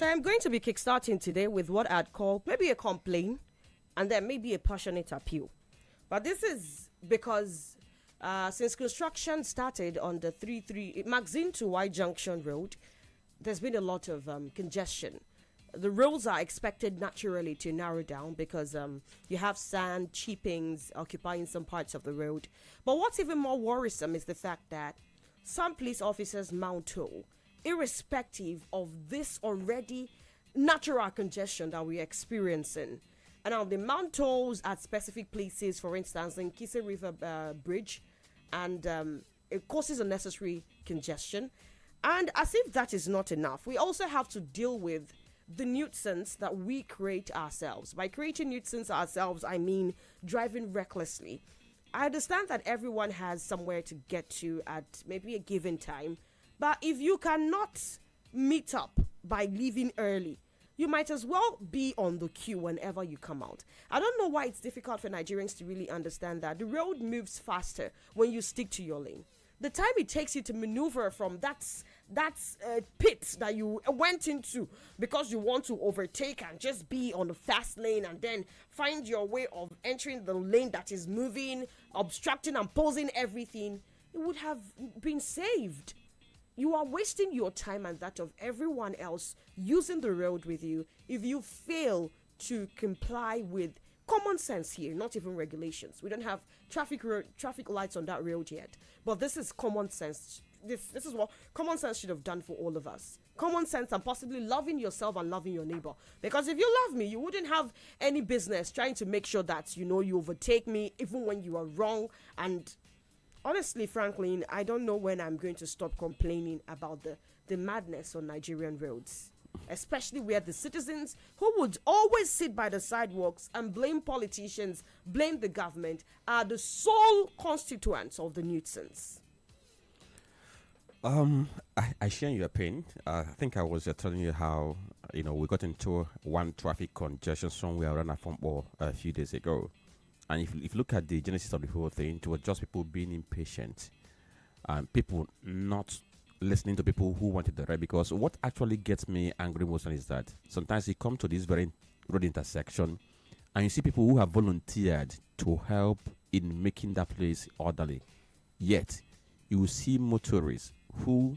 I'm going to be kickstarting today with what I'd call maybe a complaint and then maybe a passionate appeal. But this is because since construction started on the 3 Magazine to Y Junction Road, there's been a lot of congestion. The roads are expected naturally to narrow down because you have sand chippings occupying some parts of the road. But what's even more worrisome is the fact that some police officers mount toll, irrespective of this already natural congestion that we're experiencing. And now they mount tolls at specific places, for instance, in Kise River Bridge, and it causes unnecessary congestion. And as if that is not enough, we also have to deal with the nuisance that we create ourselves. By creating nuisance ourselves, I mean driving recklessly. I understand that everyone has somewhere to get to at maybe a given time, but if you cannot meet up by leaving early, you might as well be on the queue whenever you come out. I don't know why it's difficult for Nigerians to really understand that. The road moves faster when you stick to your lane. The time it takes you to maneuver from that pit that you went into because you want to overtake and just be on the fast lane and then find your way of entering the lane that is moving, obstructing and posing everything, it would have been saved. You are wasting your time and that of everyone else using the road with you if you fail to comply with common sense here, not even regulations. We don't have traffic lights on that road yet, but this is common sense. This is what common sense should have done for all of us. Common sense and possibly loving yourself and loving your neighbor. Because if you love me, you wouldn't have any business trying to make sure that, you overtake me even when you are wrong. And honestly, Franklin, I don't know when I'm going to stop complaining about the madness on Nigerian roads. Especially where the citizens who would always sit by the sidewalks and blame politicians, blame the government, are the sole constituents of the nuisance. I share your pain. I think I was telling you how we got into one traffic congestion somewhere around Afombo a few days ago, and if you look at the genesis of the whole thing, it was just people being impatient and people not listening to people who wanted the right. Because what actually gets me angry most is that sometimes you come to this very road intersection and you see people who have volunteered to help in making that place orderly, yet you will see motorists who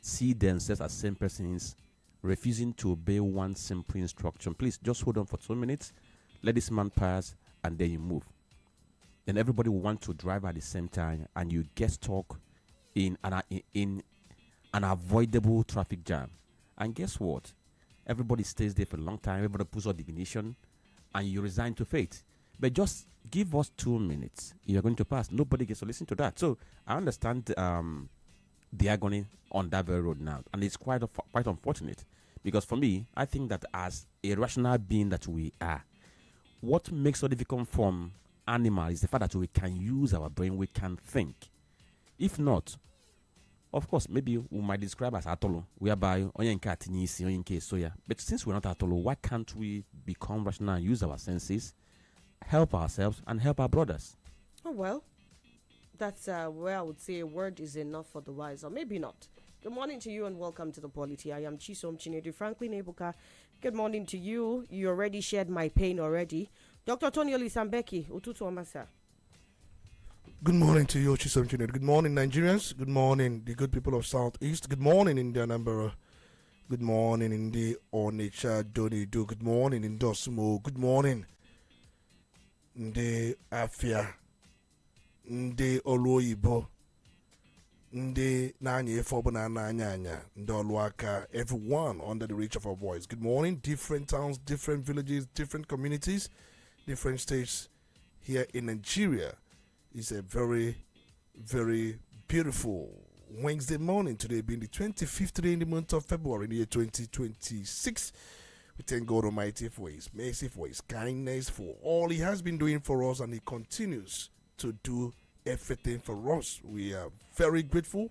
see themselves as same persons refusing to obey one simple instruction. Please just hold on for 2 minutes, let this man pass, and then you move. Then everybody will want to drive at the same time, and you get stuck in an avoidable traffic jam. And guess what? Everybody stays there for a long time. Everybody puts on the ignition, and you resign to fate. But just give us 2 minutes. You're going to pass. Nobody gets to listen to that. So I understand the agony on that very road now, and it's quite unfortunate. Because for me, I think that as a rational being that we are, what makes us different from animals is the fact that we can use our brain, we can think. If not, of course, maybe we might describe as atolo, whereby onyenka tinisi, onyenke soya. But since we're not atolo, why can't we become rational and use our senses, help ourselves, and help our brothers? Oh, well, that's where I would say a word is enough for the wise, or maybe not. Good morning to you and welcome to the Polity. I am Chisom Chinedu, Franklin Ebuka. Good morning to you. You already shared my pain already. Dr. Tony Olisambeki, Ututu Amasa. Good morning to you, Chisom Chinedu. Good morning, Nigerians. Good morning, the good people of Southeast. Good morning, India Nambara. Good morning, Indi Onitsha Donidu. Good morning, Indosmo. Good morning, Ndi Afia. Ndi Oluibo. Ndi Nanya Fobana Nanya. Ndi Oluaka. Everyone under the reach of our voice. Good morning. Different towns, different villages, different communities, different states here in Nigeria. It's a very, very beautiful Wednesday morning. Today being the 25th day in the month of February in the year 2026. We thank God Almighty for His mercy, for His kindness, for all He has been doing for us, and He continues to do everything for us. We are very grateful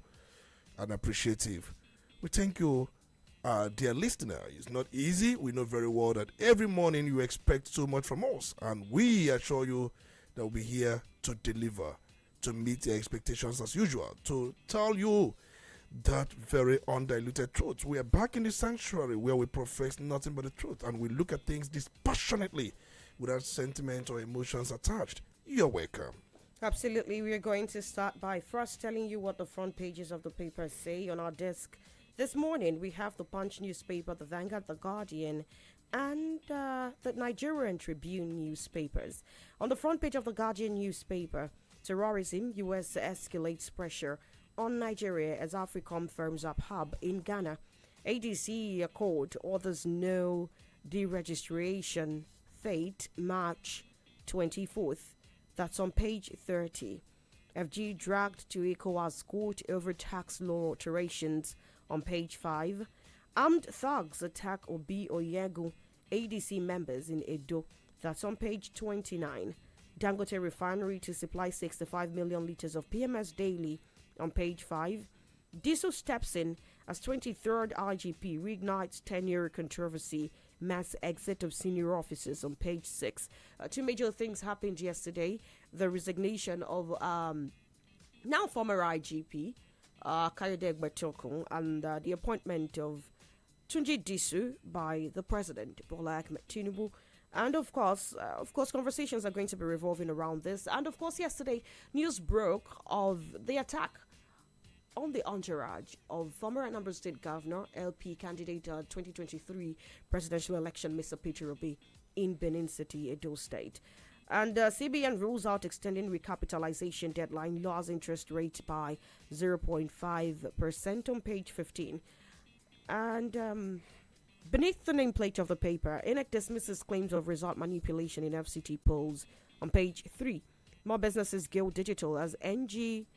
and appreciative. We thank you, dear listener. It's not easy. We know very well that every morning you expect so much from us, and we assure you that we'll be here to deliver, to meet your expectations as usual, to tell you that very undiluted truth. We are back in the sanctuary where we profess nothing but the truth and we look at things dispassionately without sentiment or emotions attached. You're welcome. Absolutely. We are going to start by first telling you what the front pages of the papers say. On our desk this morning, we have the Punch newspaper, the Vanguard, the Guardian, and the Nigerian Tribune newspapers. On the front page of the Guardian newspaper, terrorism, U.S. escalates pressure on Nigeria as AFRICOM firms up hub in Ghana. ADC Accord orders no deregistration, fate March 24th. That's on page 30. FG dragged to ECOWAS court over tax law alterations on page 5. Armed thugs attack Obi Oyegu, ADC members in Edo. That's on page 29. Dangote refinery to supply 65 million litres of PMS daily on page 5. Diesel steps in as 23rd IGP reignites tenure controversy. Mass exit of senior officers on page 6. Two major things happened yesterday. The resignation of now former IGP Kayode Egbetokun and the appointment of Tunji Disu by the president Bola Ahmed Tinubu. And of course, conversations are going to be revolving around this. And of course, yesterday, news broke of the attack on the entourage of former Anambra State Governor, LP candidate 2023 presidential election, Mr. Peter Obi, in Benin City, Edo State. And CBN rules out extending recapitalization deadline, lowers interest rate by 0.5% on page 15. And beneath the nameplate of the paper, INEC dismisses claims of result manipulation in FCT polls on page 3. More businesses go digital as .ng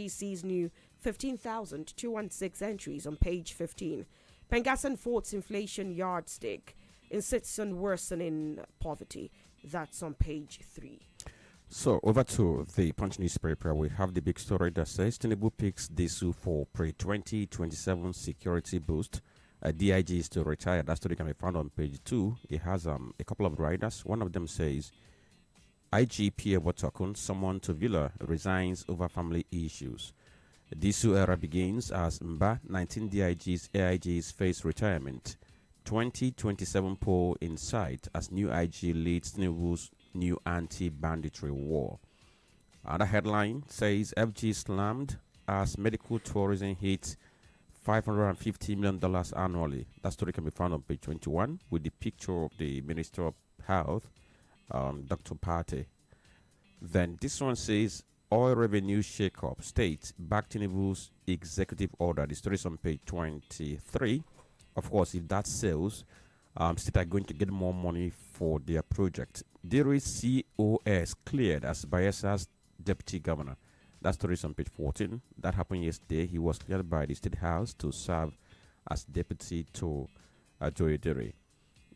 sees new 15,216 entries on page 15. Pengassan Fort's inflation yardstick insists on worsening poverty. That's on page 3. So over to the Punch newspaper, we have the big story that says Tinubu picks Disu for pre-2027 security boost. DIG is to retire. That story can be found on page 2. It has a couple of riders. One of them says IGP Ebotokun, someone to Villa, resigns over family issues. Disu era begins as Mba 19 DIGs, AIGs face retirement. 2027 poll in sight as new IG leads Tinubu's new anti-banditry war. Other headline says FG slammed as medical tourism hits $550 million annually. That story can be found on page 21 with the picture of the Minister of Health, Dr. Pate. Then this one says oil revenue shake-up. State back Tinubu's executive order. The story is on page 23. Of course, if that sells, state are going to get more money for their project. Diri's COS cleared as Bayelsa's deputy governor. That story is on page 14. That happened yesterday. He was cleared by the State House to serve as deputy to Joy Diri.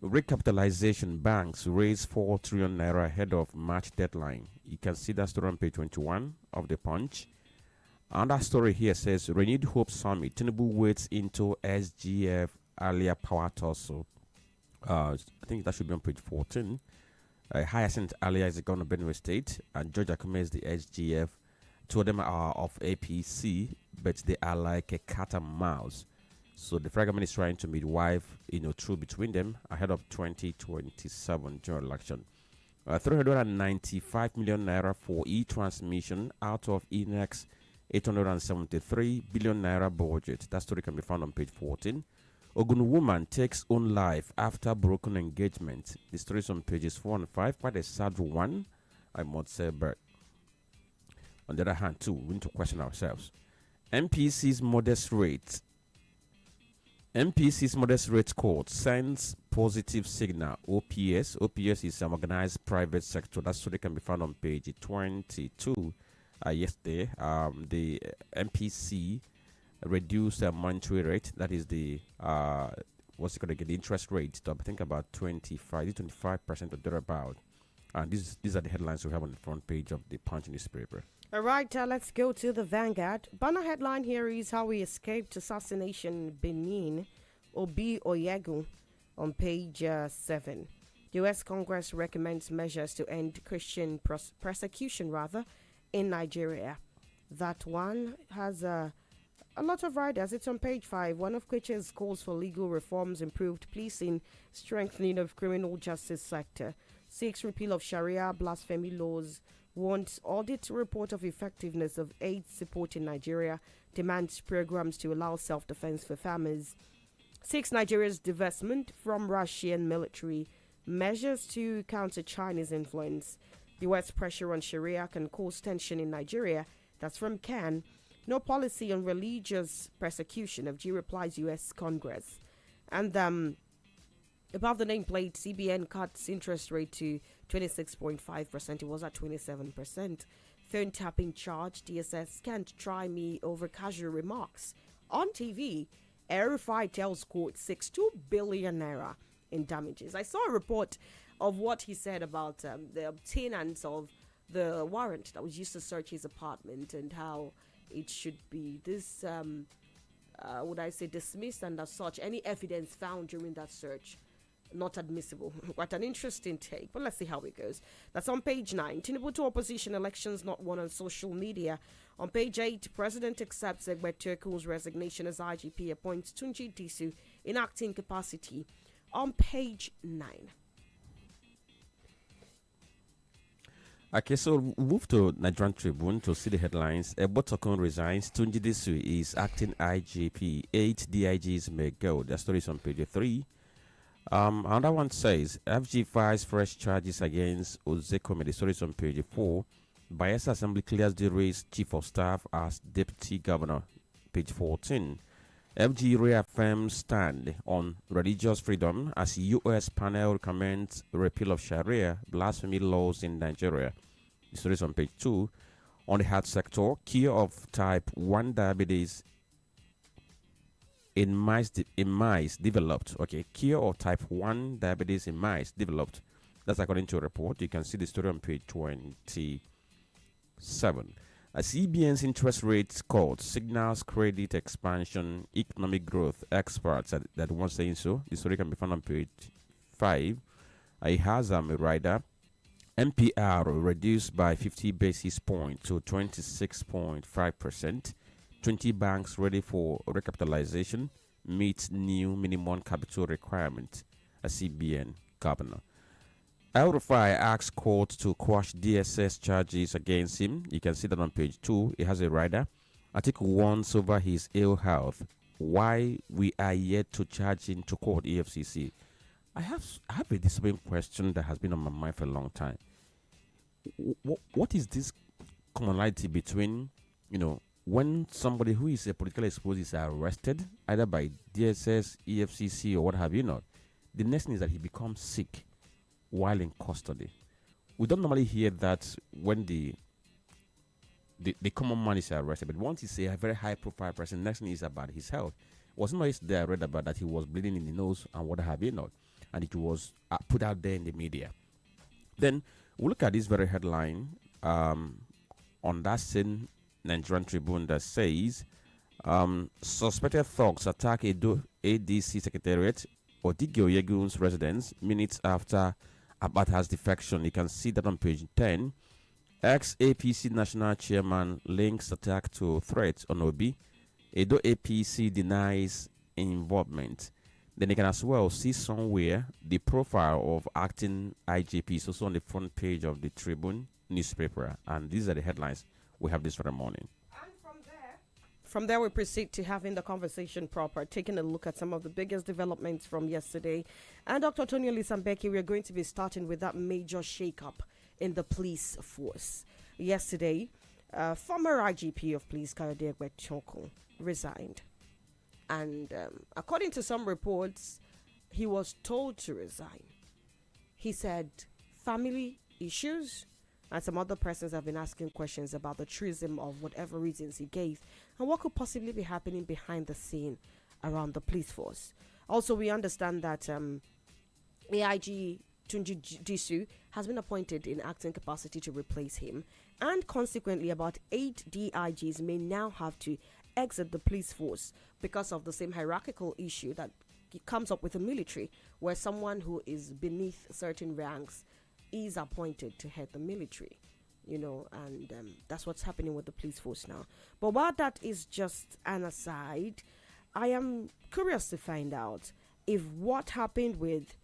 Recapitalization, banks raise 4 trillion naira ahead of March deadline. You can see that story on page 21 of the Punch. And that story here says renewed hope summit. Tinubu waits into SGF earlier power tussle. I think that should be on page 14. Hyacinth Alia is the governor of Benue State, and George Akume is the SGF. Two of them are of APC, but they are like a cat and mouse. So the federal government is trying to midwife, through between them ahead of 2027 general election. 395 million naira for e-transmission out of INEC's 873 billion naira budget. That story can be found on page 14. Ogun woman takes own life after broken engagement. The story is on pages 4 and 5. Quite a sad one, I must say, but on the other hand, too, we need to question ourselves. MPC's modest rate court sends positive signal. OPS is an organized private sector. That story can be found on page 22. Yesterday, the MPC reduced their monetary rate. That is the what's it going to get? The interest rate to I think about 25% or thereabout. And these are the headlines we have on the front page of the Punch newspaper. All right, let's go to the Vanguard. Banner headline here is how we escaped assassination in Benin. Obi Oyegu on page 7. U.S. Congress recommends measures to end Christian persecution in Nigeria. That one has a lot of riders. It's on page 5. One of which is calls for legal reforms, improved policing, strengthening of criminal justice sector, 6 repeal of Sharia blasphemy laws, wants audit report of effectiveness of aid support in Nigeria, demands programs to allow self-defense for farmers, 6 Nigeria's divestment from Russian military, measures to counter Chinese influence, the US pressure on Sharia can cause tension in Nigeria. That's from Can. No policy on religious persecution. FG replies US Congress. And above the nameplate, CBN cuts interest rate to 26.5%. It was at 27%. Phone tapping charge. DSS can't try me over casual remarks. On TV, Air-Rufai tells court 62 billion naira in damages. I saw a report of what he said about the obtainance of the warrant that was used to search his apartment and how it should be would I say dismissed, and as such any evidence found during that search not admissible. What an interesting take, but let's see how it goes. That's on page 9. Tinubu to opposition, elections not won on social media. On page 8, President accepts Egbertoku's resignation as IGP, appoints Tunji Disu in acting capacity. On page 9. Okay, so we'll move to Nigerian Tribune to see the headlines. Egbertokun resigns. Tunji Disu is acting IGP. 8 DIGs may go. The story is on page 3. Another one says FG files fresh charges against Ozekome. The story is on page 4. Bayelsa Assembly clears the race chief of staff as deputy governor. Page 14. FG reaffirms stand on religious freedom as U.S. panel recommends repeal of Sharia blasphemy laws in Nigeria. The story is on page 2. On the health sector, cure of type 1 diabetes in mice developed. Okay, cure of type 1 diabetes in mice developed. That's according to a report. You can see the story on page 27. CBN's interest rate cut signals credit expansion, economic growth. Experts that won't saying so. The story can be found on page 5. It has a rider. MPR reduced by 50 basis points to 26.5%. 20 banks ready for recapitalization. Meets new minimum capital requirement. A CBN governor. El-Rufai asks court to quash DSS charges against him. You can see that on page 2. It has a rider. Article warns over his ill health. Why we are yet to charge him to court, EFCC. I have a disturbing question that has been on my mind for a long time. What is this commonality between, when somebody who is politically exposed is arrested, either by DSS, EFCC, or what have you not, the next thing is that he becomes sick while in custody. We don't normally hear that when the common man is arrested, but once he's a very high profile person, next thing is about his health. It wasn't always there I read about that he was bleeding in the nose and what have you not, and it was put out there in the media. Then we look at this very headline on that same Nigerian Tribune that says suspected thugs attack ADC Secretariat or Digio Yegun's residence minutes after Abata's defection. You can see that on page 10. Ex-APC national chairman links attack to threats on Obi. Edo APC denies involvement. Then you can as well see somewhere the profile of acting IGP is also on the front page of the Tribune newspaper. And these are the headlines we have this very morning. From there, we proceed to having the conversation proper, taking a look at some of the biggest developments from yesterday. And Dr. Tony Lisambeki, we are going to be starting with that major shake-up in the police force. Yesterday, former IGP of police, Kayode Egbertoku, resigned. And according to some reports, he was told to resign. He said family issues, and some other persons have been asking questions about the truism of whatever reasons he gave and what could possibly be happening behind the scene around the police force. Also, we understand that AIG Tunji Disu has been appointed in acting capacity to replace him, and consequently about 8 DIGs may now have to exit the police force because of the same hierarchical issue that comes up with the military, where someone who is beneath certain ranks is appointed to head the military. and that's what's happening with the police force now. But while that is just an aside, I am curious to find out if what happened with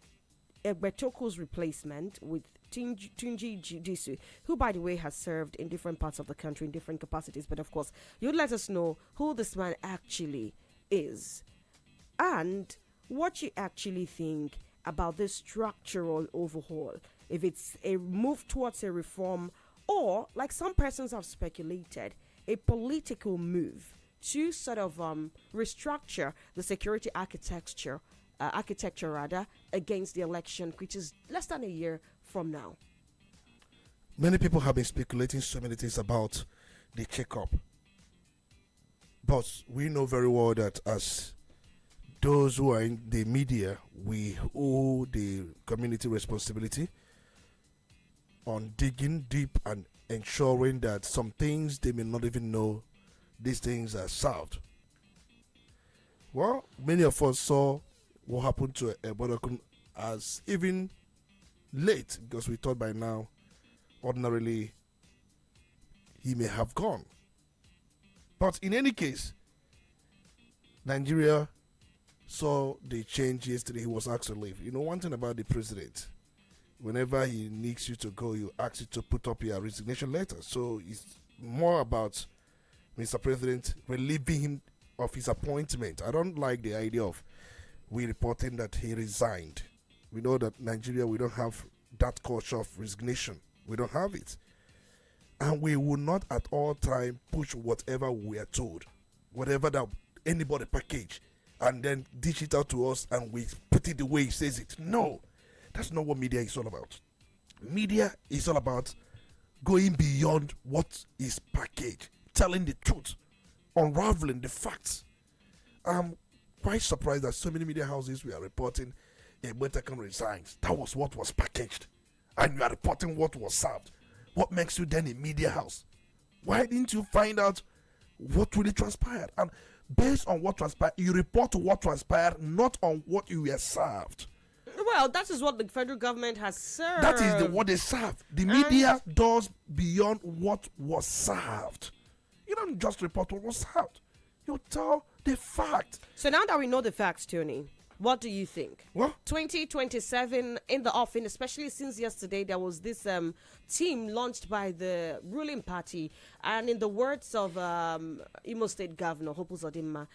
Egbetoko's replacement with Tunji Disu, who, by the way, has served in different parts of the country in different capacities. But of course, you'd let us know who this man actually is and what you actually think about this structural overhaul. If it's a move towards a reform or, like some persons have speculated, a political move to sort of restructure the security architecture against the election, which is less than a year from now. Many people have been speculating so many things about the checkup. But we know very well that as those who are in the media, we owe the community responsibility on digging deep and ensuring that some things they may not even know these things are solved. Well, many of us saw what happened to Ebodokun as even late, because we thought by now ordinarily he may have gone. But in any case, Nigeria saw the change yesterday. He was asked to leave. One thing about the president, whenever he needs you to go, you ask you to put up your resignation letter. So it's more about Mr. President relieving him of his appointment. I don't like the idea of we reporting that he resigned. We know that Nigeria, we don't have that culture of resignation. We don't have it. And we will not at all time push whatever we are told, whatever that anybody package, and then dish it out to us and we put it the way he says it. No, that's not what media is all about. Media is all about going beyond what is packaged, telling the truth, unraveling the facts. I'm quite surprised that so many media houses we are reporting Ebetakan resigns. That was what was packaged. And you are reporting what was served. What makes you then a media house? Why didn't you find out what really transpired? And based on what transpired, you report to what transpired, not on what you were served. Well, that is what the federal government has served. That is what they serve. The media does beyond what was served. You don't just report what was served. You tell the fact. So now that we know the facts, Tony, what do you think? What? 2027 in the offing, especially since yesterday there was this team launched by the ruling party, and in the words of Imo State Governor Hope Uzodinma,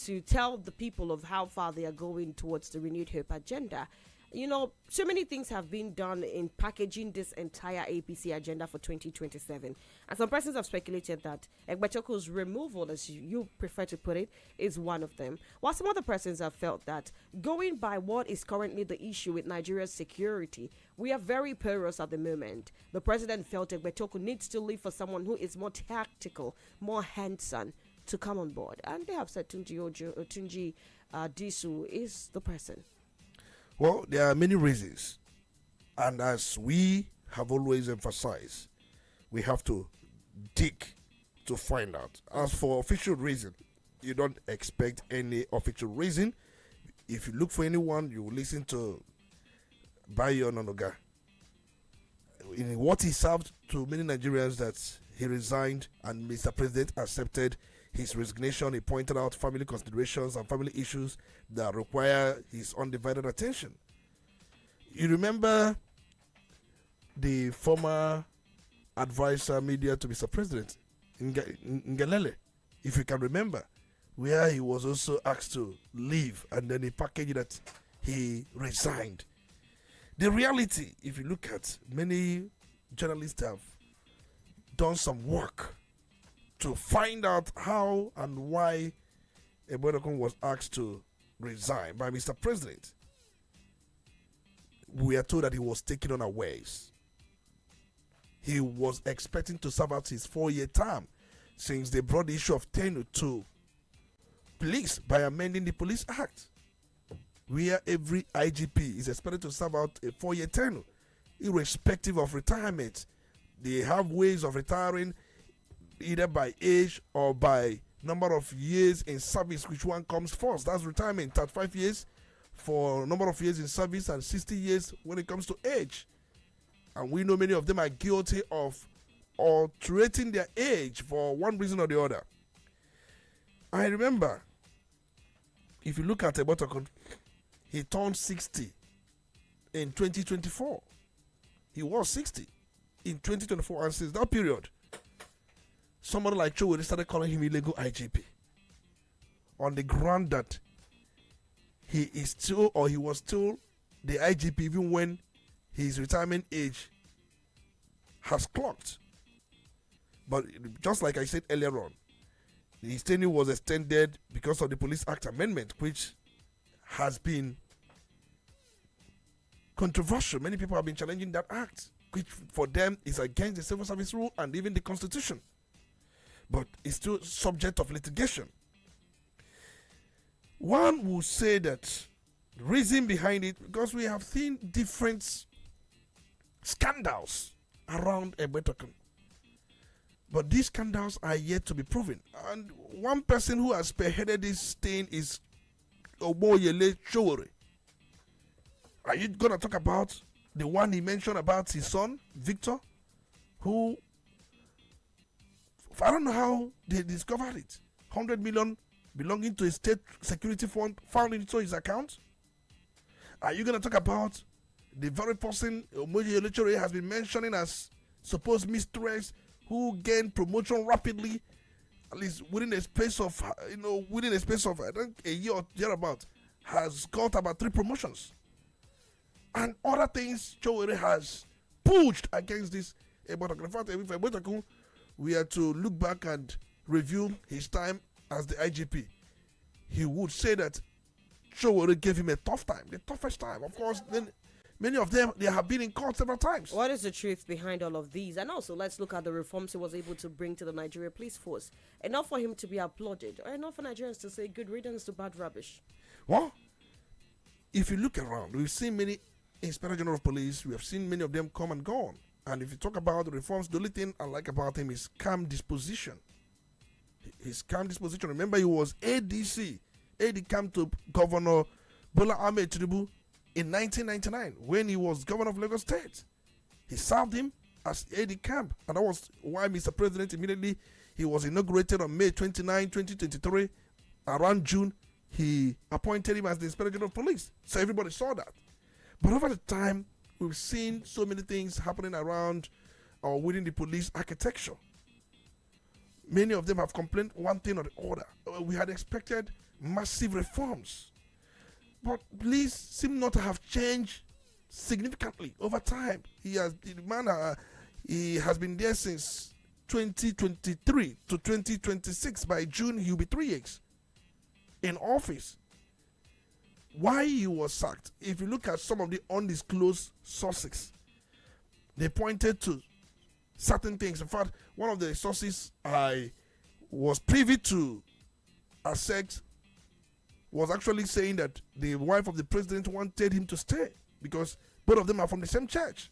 to tell the people of how far they are going towards the renewed hope agenda. So many things have been done in packaging this entire APC agenda for 2027. And some persons have speculated that Egbetoko's removal, as you prefer to put it, is one of them. While some other persons have felt that going by what is currently the issue with Nigeria's security, we are very porous at the moment. The president felt Egbetoko needs to leave for someone who is more tactical, more hands-on to come on board. And they have said Tunji Disu is the person. Well, there are many reasons. And as we have always emphasized, we have to dig to find out. As for official reason, you don't expect any official reason. If you look for anyone, you will listen to Bayo Nonoga. In what he served to many Nigerians, that he resigned and Mr. President accepted his resignation. He pointed out family considerations and family issues that require his undivided attention. You remember the former advisor media to Mr. President, Ngalele, if you can remember, where he was also asked to leave and then he packaged that he resigned. The reality, if you look at, many journalists have done some work to find out how and why Ebodokun was asked to resign by Mr. President. We are told that he was taken unawares. He was expecting to serve out his 4-year term since they brought the issue of tenure to police by amending the Police Act, where every IGP is expected to serve out a 4-year tenure, irrespective of retirement. They have ways of retiring either by age or by number of years in service, which one comes first. That's retirement, 35 years for number of years in service and 60 years when it comes to age. And we know many of them are guilty of alterating their age for one reason or the other. I remember, if you look at Ebotokun, he turned 60 in 2024. He was 60 in 2024, and since that period, somebody like Choweri started calling him illegal IGP on the ground that he was still the IGP even when his retirement age has clocked. But just like I said earlier on, his tenure was extended because of the Police Act amendment, which has been controversial. Many people have been challenging that act, which for them is against the civil service rule and even the constitution. But it's still subject of litigation. One will say that the reason behind it, because we have seen different scandals around Ebotokun. But these scandals are yet to be proven. And one person who has spearheaded this thing is Omoyele Choweri. Are you going to talk about the one he mentioned about his son, Victor, who, I don't know how they discovered it, 100 million belonging to a state security fund found into his account? Are you going to talk about the very person Omoyele Choweri has been mentioning as supposed mistress who gained promotion rapidly, at least within a space of, I think a year or thereabout, has got about 3 promotions. And other things Choweri has pushed against this Ebotokun. In fact, if Ebotokun, we are to look back and review his time as the IGP, he would say that Choweri gave him a tough time, the toughest time. Of course, then many of them, they have been in court several times. What is the truth behind all of these? And also, let's look at the reforms he was able to bring to the Nigeria police force. Enough for him to be applauded, or enough for Nigerians to say good riddance to bad rubbish? Well, if you look around, we've seen many Inspector General of Police. We have seen many of them come and gone. And if you talk about the reforms, the only thing I like about him is calm disposition. His calm disposition. Remember, he was ADC, AD-CAM to Governor Bola Ahmed Tinubu in 1999 when he was governor of Lagos State. He served him as AD-CAM, and that was why Mr. President immediately he was inaugurated on May 29, 2023. Around June, he appointed him as the Inspector General of Police. So everybody saw that. But over the time, we've seen so many things happening around or within the police architecture. Many of them have complained one thing or the other. We had expected massive reforms, but police seem not to have changed significantly over time. He has been there since 2023 to 2026. By June, he'll be 3 years in office. Why he was sacked? If you look at some of the undisclosed sources, they pointed to certain things. In fact, one of the sources I was privy to ASEX was actually saying that the wife of the president wanted him to stay because both of them are from the same church,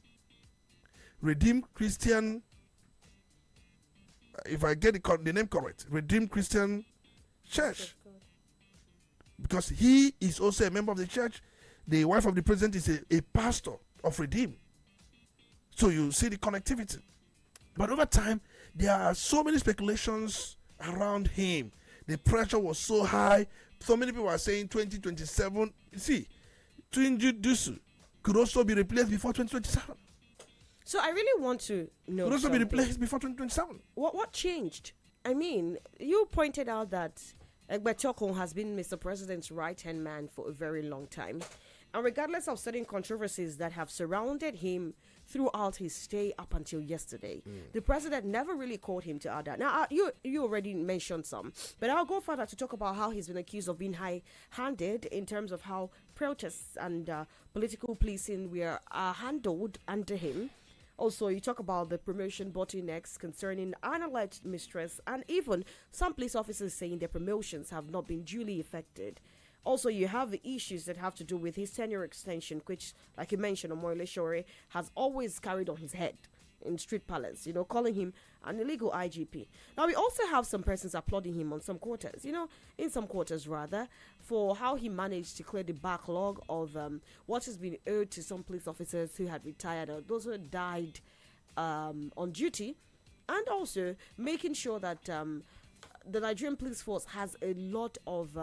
Redeemed Christian, if I get the name correct, Redeemed Christian Church. Because he is also a member of the church. The wife of the president is a pastor of Redeem. So you see the connectivity. But over time, there are so many speculations around him. The pressure was so high. So many people are saying 2027. You see, Tunji Dusu could also be replaced before 2027. So I really want to know. Could also be replaced before 2027. What changed? I mean, you pointed out that Egbetokun has been Mr. President's right-hand man for a very long time. And regardless of certain controversies that have surrounded him throughout his stay up until yesterday, the president never really called him to order. Now, you already mentioned some, but I'll go further to talk about how he's been accused of being high-handed in terms of how protests and political policing were handled under him. Also, you talk about the promotion bottlenecks concerning an alleged mistress, and even some police officers saying their promotions have not been duly effected. Also, you have the issues that have to do with his tenure extension, which, like you mentioned, Omoyele Choweri has always carried on his head in street palace, calling him an illegal IGP. Now, we also have some persons applauding him on some quarters, in some quarters rather, for how he managed to clear the backlog of what has been owed to some police officers who had retired or those who had died on duty. and also making sure that the Nigerian police force has a lot of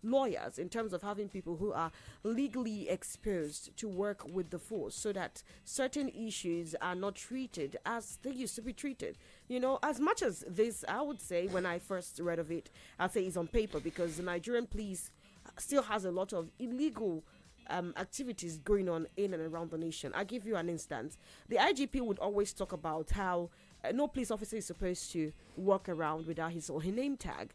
lawyers, in terms of having people who are legally exposed to work with the force, so that certain issues are not treated as they used to be treated. You know, as much as this, I would say, when I first read of it, I'd say it's on paper, because the Nigerian police still has a lot of illegal activities going on in and around the nation. I'll give you an instance. The IGP would always talk about how no police officer is supposed to walk around without his or her name tag.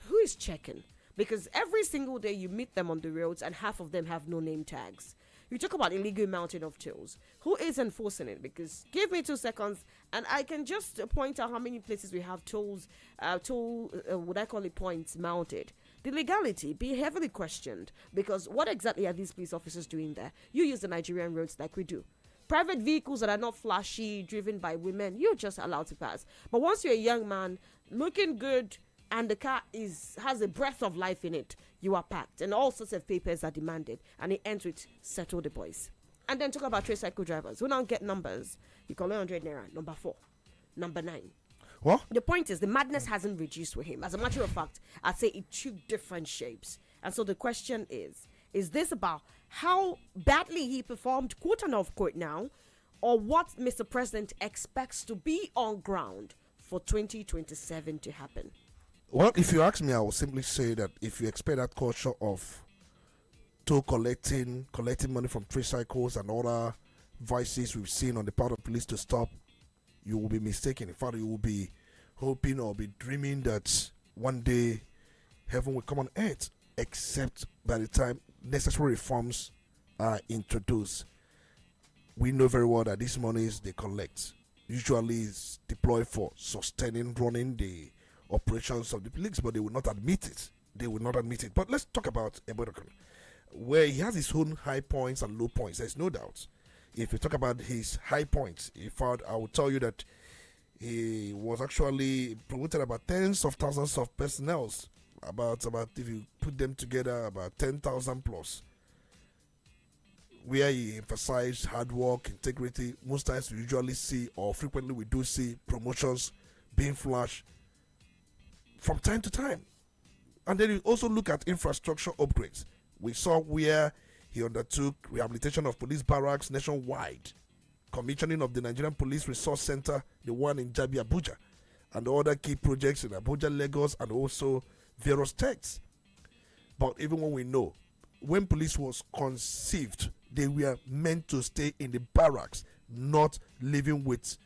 Who is checking? Because every single day you meet them on the roads and half of them have no name tags. You talk about illegal mounting of tolls. Who is enforcing it? Because give me 2 seconds and I can just point out how many places we have tolls, would I call it points mounted. The legality be heavily questioned, because what exactly are these police officers doing there? You use the Nigerian roads like we do. Private vehicles that are not flashy, driven by women, you're just allowed to pass. But once you're a young man, looking good, and the car has a breath of life in it, you are packed, and all sorts of papers are demanded, and it ends with settle the boys. And then talk about tricycle drivers who don't get numbers. You call 100 naira, number 4, number 9. What? The point is, the madness hasn't reduced with him. As a matter of fact, I'd say it took different shapes. And so the question is this about how badly he performed, quote and unquote, now, or what Mr. President expects to be on ground for 2027 to happen? Well, if you ask me, I will simply say that if you expect that culture of toll collecting money from tricycles and other vices we've seen on the part of police to stop, you will be mistaken. In fact, you will be hoping or be dreaming that one day heaven will come on earth, except by the time necessary reforms are introduced. We know very well that these monies they collect usually is deployed for sustaining, running the operations of the police, but they will not admit it. But let's talk about Ebodokun, where he has his own high points and low points. There's no doubt. If you talk about his high points, in fact, I will tell you that he was actually promoted about tens of thousands of personnel. About if you put them together, about 10,000 plus. Where he emphasized hard work, integrity. Most times we usually see, or frequently we do see, promotions being flashed from time to time. And then you also look at infrastructure upgrades. We saw where he undertook rehabilitation of police barracks nationwide, commissioning of the Nigerian Police Resource Center, the one in Jabi, Abuja, and other key projects in Abuja, Lagos, and also various states. But even when we know, when police was conceived, they were meant to stay in the barracks, not living with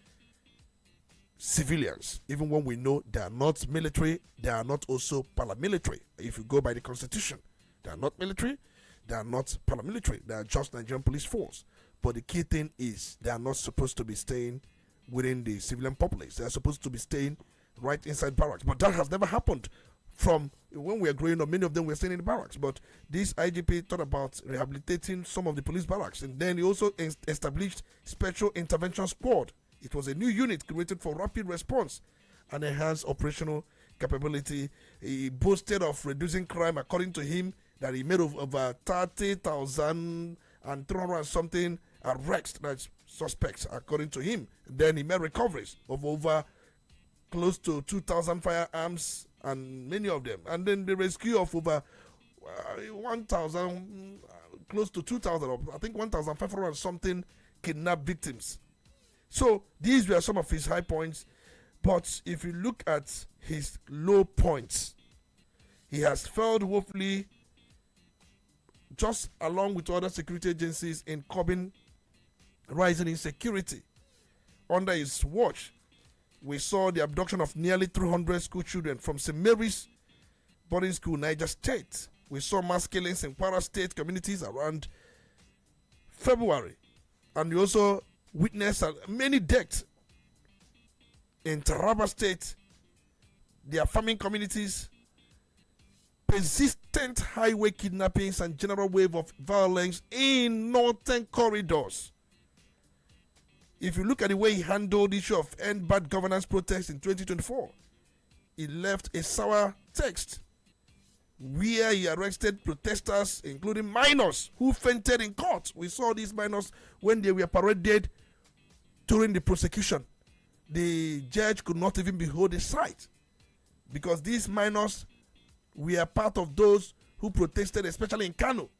civilians. Even when we know they are not military, they are not also paramilitary. If you go by the constitution, they are not military, they are not paramilitary, they are just Nigerian police force. But the key thing is they are not supposed to be staying within the civilian populace. They are supposed to be staying right inside barracks. But that has never happened. From when we were growing up, many of them were staying in the barracks. But this IGP thought about rehabilitating some of the police barracks. And then he also established Special Intervention Squad. It was a new unit created for rapid response and enhanced operational capability. He boasted of reducing crime, according to him, that he made over 30,300 and something arrests, that's suspects, according to him. Then he made recoveries of over close to 2,000 firearms, and many of them. And then the rescue of over 1,000, close to 2,000, I think 1,500 and something kidnapped victims. So these were some of his high points. But if you look at his low points, he has failed woefully, just along with other security agencies, in curbing rising insecurity. Under his watch, we saw the abduction of nearly 300 school children from St. Mary's boarding school, Niger State. We saw mass killings in Kwara State communities around February. And we also witnessed many deaths in Taraba State, their farming communities, persistent highway kidnappings, and general wave of violence in northern corridors. If you look at the way he handled the issue of end bad governance protests in 2024, he left a sour text where he arrested protesters, including minors, who fainted in court. We saw these minors when they were paraded during the prosecution. the judge could not even behold the sight because these minors were part of those who protested, especially in Kano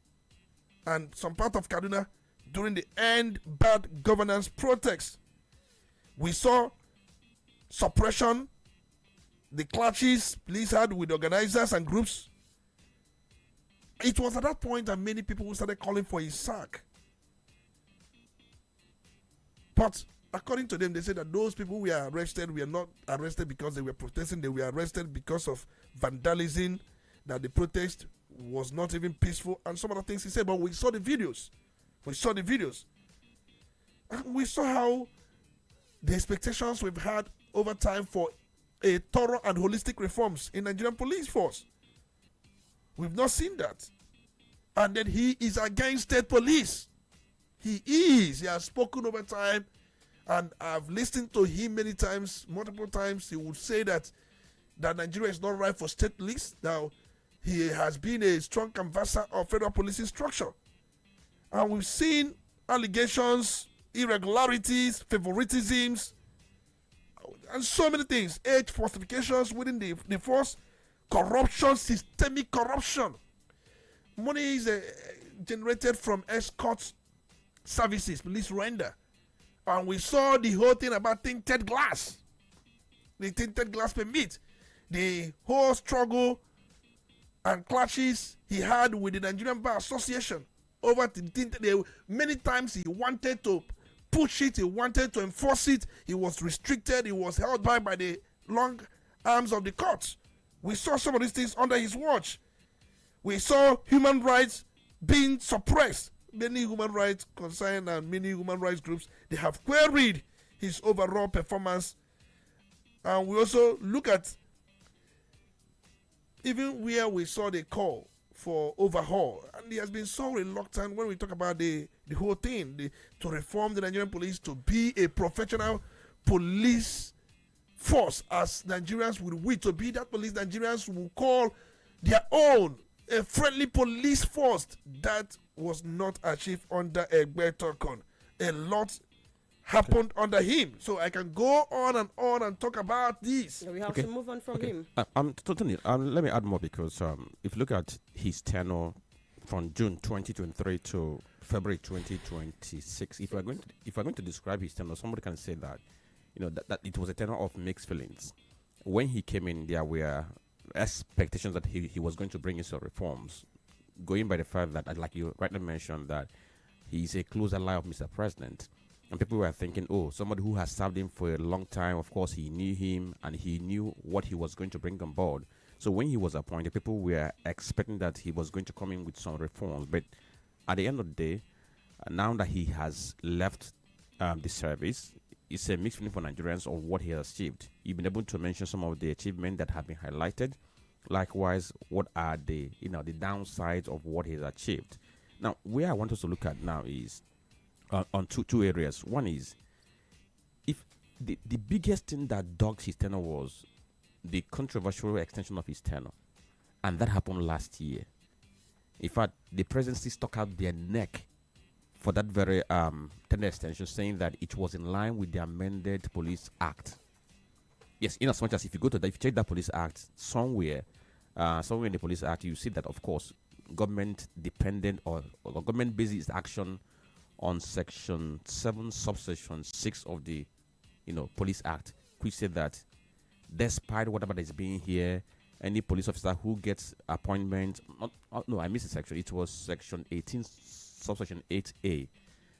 and some part of Kaduna during the End Bad Governance protest. We saw suppression, the clashes police had with organizers and groups. It was at that point that many people started calling for his sack. But according to them, they said that those people were arrested were not arrested because they were protesting. They were arrested because of vandalism, that the protest was not even peaceful, and some other things he said. But we saw the videos. And we saw how the expectations we've had over time for a thorough and holistic reforms in Nigerian police force. We've not seen that. And then he is against state police. He has spoken over time, and I've listened to him many times, multiple times. He would say that Nigeria is not right for state police. Now, he has been a strong canvasser of federal policing structure. And we've seen allegations, irregularities, favoritisms, and so many things. Age falsifications within the force, corruption, systemic corruption. Money is generated from escort services police render. And we saw the whole thing about tinted glass. The tinted glass permit. The whole struggle and clashes he had with the Nigerian Bar Association over the tinted. Many times he wanted to push it, he wanted to enforce it. He was restricted, he was held by the long arms of the courts. We saw some of these things under his watch. We saw human rights being suppressed. Many human rights concerns and many human rights groups, they have queried his overall performance. And we also look at even where we saw the call for overhaul. And he has been so reluctant when we talk about the whole thing, to reform the Nigerian police to be a professional police force, as Nigerians would wish to be that police Nigerians will call their own, a friendly police force. That was not achieved under Egbetokon. A lot happened under him. So I can go on and talk about this. We have to move on from him. Totally. Let me add more, because if you look at his tenure from June 2023 to February 2026, if we're going to describe his tenure, somebody can say that that it was a tenure of mixed feelings. When he came in, there were expectations that he was going to bring in some reforms, going by the fact that, like you rightly mentioned, that he's a close ally of Mr. President. And people were thinking, oh, somebody who has served him for a long time, of course, he knew him and he knew what he was going to bring on board. So when he was appointed, people were expecting that he was going to come in with some reforms. But at the end of the day, now that he has left the service, it's a mixed feeling for Nigerians of what he has achieved. You've been able to mention some of the achievements that have been highlighted. Likewise, what are the the downsides of what he has achieved? Now, where I want us to look at now is on two areas. One is, if the biggest thing that dogged his tenure was the controversial extension of his tenure, and that happened last year. In fact, the presidency stuck out their neck for that very tenure extension, saying that it was in line with the amended Police Act. Yes, in as much as if you check that Police Act somewhere in the Police Act, you see that, of course, government dependent or government based action on Section 7, subsection 6 of the Police Act, which said that despite whatever is being here, any police officer who gets appointment, I missed a section. It was Section 18, subsection 8A,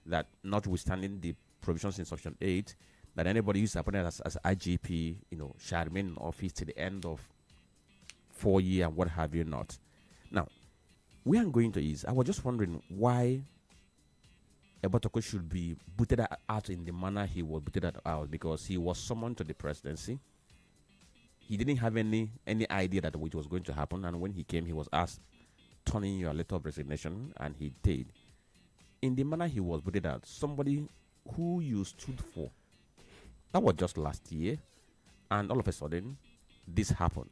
that notwithstanding the provisions in Section 8, that anybody who's appointed as IGP, shall remain in office till the end of 4 years and what have you not. Now, where I'm going to is, I was just wondering why Egbetokun should be booted out in the manner he was booted out, because he was summoned to the presidency. He didn't have any idea that it was going to happen, and when he came, he was asked, turn in your letter of resignation, and he did. In the manner he was booted out, somebody who you stood for, that was just last year, and all of a sudden, this happened.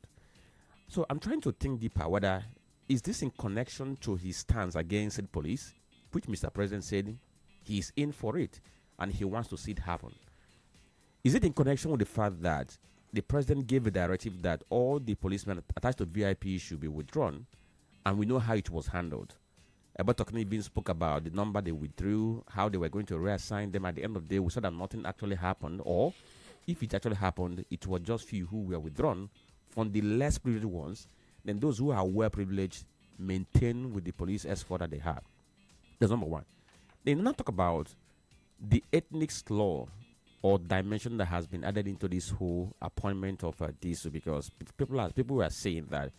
So I'm trying to think deeper whether, is this in connection to his stance against the police, which Mr. President said he's in for it, and he wants to see it happen. Is it in connection with the fact that the president gave a directive that all the policemen attached to VIP should be withdrawn, and we know how it was handled? About even spoke about the number they withdrew, how they were going to reassign them. At the end of the day, we saw that nothing actually happened, or if it actually happened, it was just few who were withdrawn from the less privileged ones. Then those who are well privileged maintain with the police escort that they have. That's number one. They now talk about the ethnic law or dimension that has been added into this whole appointment of Disu, because people were saying that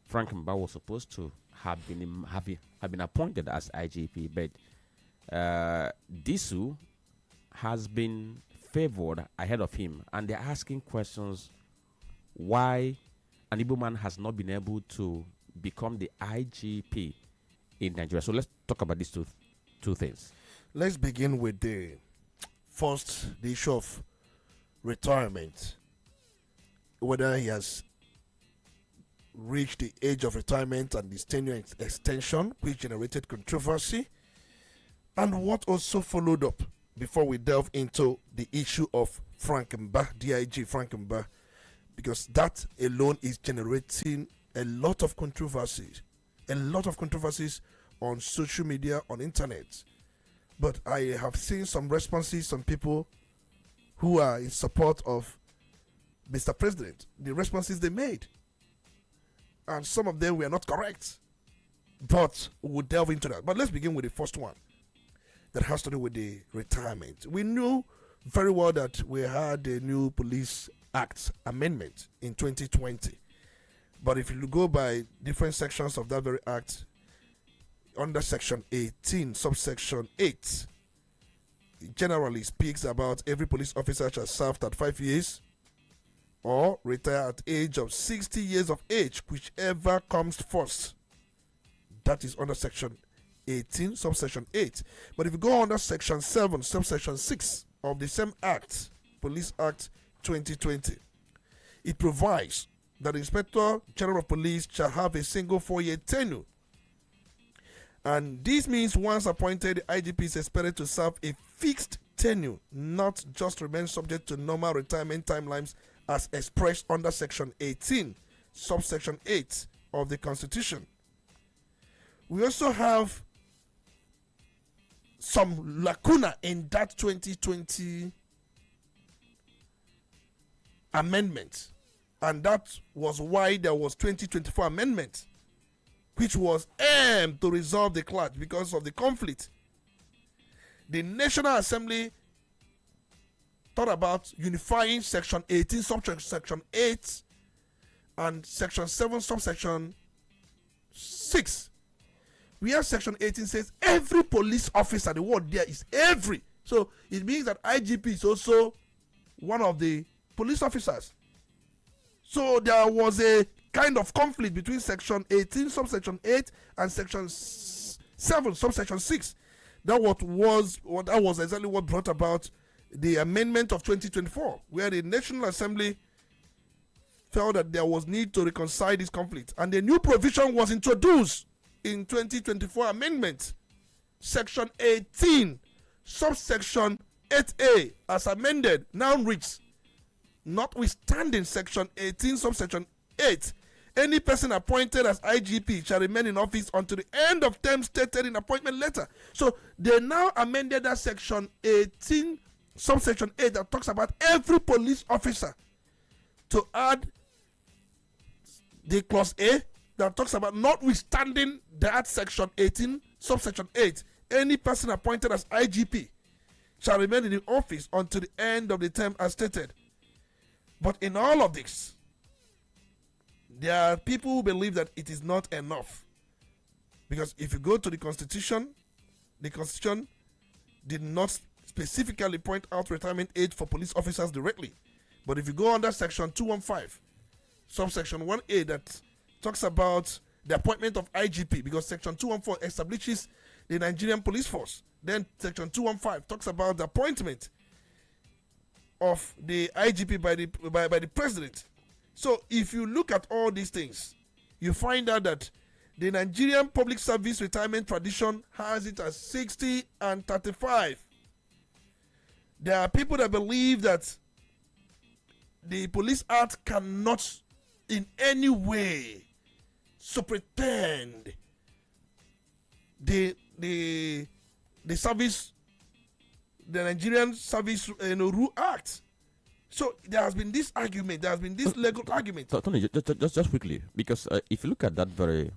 Frank Mba was supposed to have been appointed as IGP, but Disu has been favored ahead of him, and they're asking questions why an Igbo man has not been able to become the IGP in Nigeria. So let's talk about these two things. Let's begin with the issue of retirement. Whether he has reached the age of retirement and his tenure extension, which generated controversy, and what also followed up before we delve into the issue of Frank Mba, DIG Frank Mba, because that alone is generating a lot of controversies on social media, on internet. But I have seen some responses, some people who are in support of Mr. President, the responses they made. And some of them were not correct. But we'll delve into that. But let's begin with the first one that has to do with the retirement. We knew very well that we had a new Police Act amendment in 2020. But if you go by different sections of that very act, under section 18, subsection 8, it generally speaks about every police officer shall serve 35 years or retire at age of 60 years of age, whichever comes first. That is under section 18, subsection 8. But if you go under section 7, subsection 6 of the same act, Police Act 2020, it provides that the Inspector General of Police shall have a single 4-year tenure. And this means once appointed, the IGP is expected to serve a fixed tenure, not just remain subject to normal retirement timelines as expressed under section 18, subsection 8 of the Constitution. We also have some lacuna in that 2020 amendment, and that was why there was 2024 amendment, which was aimed to resolve the clash because of the conflict. The National Assembly thought about unifying section 18, subsection 8, and section 7, subsection 6. Where section 18 says every police officer, the word there is every. So it means that IGP is also one of the police officers. So there was a kind of conflict between section 18, subsection 8, and section 7, subsection 6. That was exactly what brought about the amendment of 2024, where the National Assembly felt that there was need to reconcile this conflict, and a new provision was introduced in 2024 amendment, section 18, subsection 8A, as amended, now reads, notwithstanding section 18, subsection 8, any person appointed as IGP shall remain in office until the end of term stated in appointment letter. So they now amended that section 18, subsection 8, that talks about every police officer, to add the clause A that talks about notwithstanding that section 18, subsection 8, any person appointed as IGP shall remain in the office until the end of the term as stated. But in all of this, there are people who believe that it is not enough. Because if you go to the Constitution did not specifically point out retirement age for police officers directly. But if you go under section 215, subsection 1A, that talks about the appointment of IGP, because section 214 establishes the Nigerian police force. Then section 215 talks about the appointment of the IGP by the president. So if you look at all these things, you find out that the Nigerian public service retirement tradition has it as 60 and 35. There are people that believe that the Police Act cannot in any way so pretend the service, the Nigerian Service Rule Act. So there has been this argument, there has been this legal argument. Tony, just quickly, because if you look at that very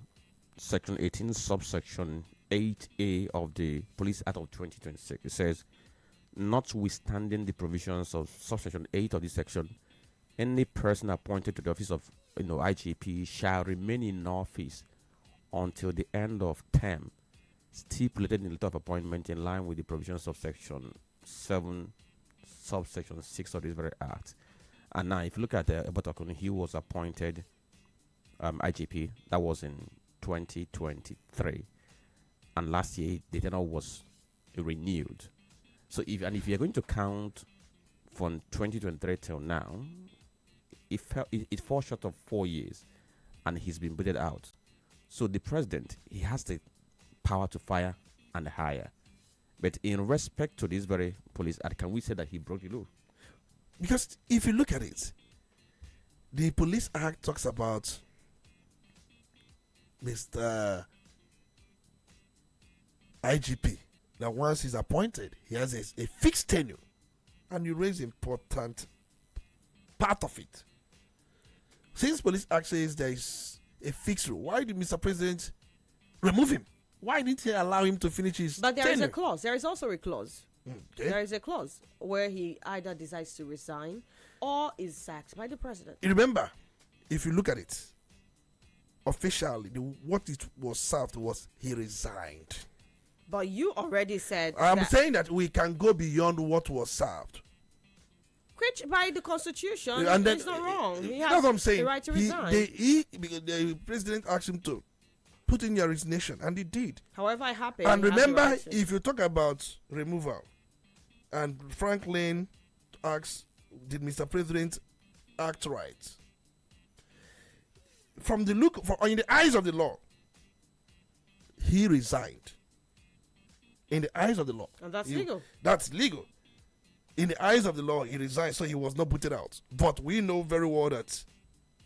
section 18, subsection 8A of the Police Act of 2026, it says, notwithstanding the provisions of subsection 8 of this section, any person appointed to the office of IGP shall remain in office until the end of term stipulated in the letter of appointment in line with the provisions of section 7 subsection 6 of this very act. And now if you look at Obatokun, he was appointed IGP. That was in 2023, and last year the tenure was renewed. So if you're going to count from 2023 till now, it falls short of 4 years, and he's been booted out. So the president, he has the power to fire and hire. But in respect to this very police act, can we say that he broke the law? Because if you look at it, the Police Act talks about Mr. IGP. Now, once he's appointed, he has a fixed tenure. And you raise important part of it. Since Police Act says there is a fixed rule, why did Mr. President remove him? Why didn't he allow him to finish his But there tenure? is a clause. There is also a clause. Okay. There is a clause where he either decides to resign or is sacked by the president. You remember, if you look at it, officially, what it was served was he resigned. But you already said I'm that, saying that we can go beyond what was served. which by the constitution And then, is not wrong. He that's has what I'm saying. the right to He- resign. the president asked him to put in your resignation, and he did. However it happened. And he has the remember, right to. if you talk about removal, and Franklin asks, did Mr. President act right? From the look, in the eyes of the law, he resigned. In the eyes of the law. And that's legal. That's legal. In the eyes of the law, he resigned, so he was not booted out. But we know very well that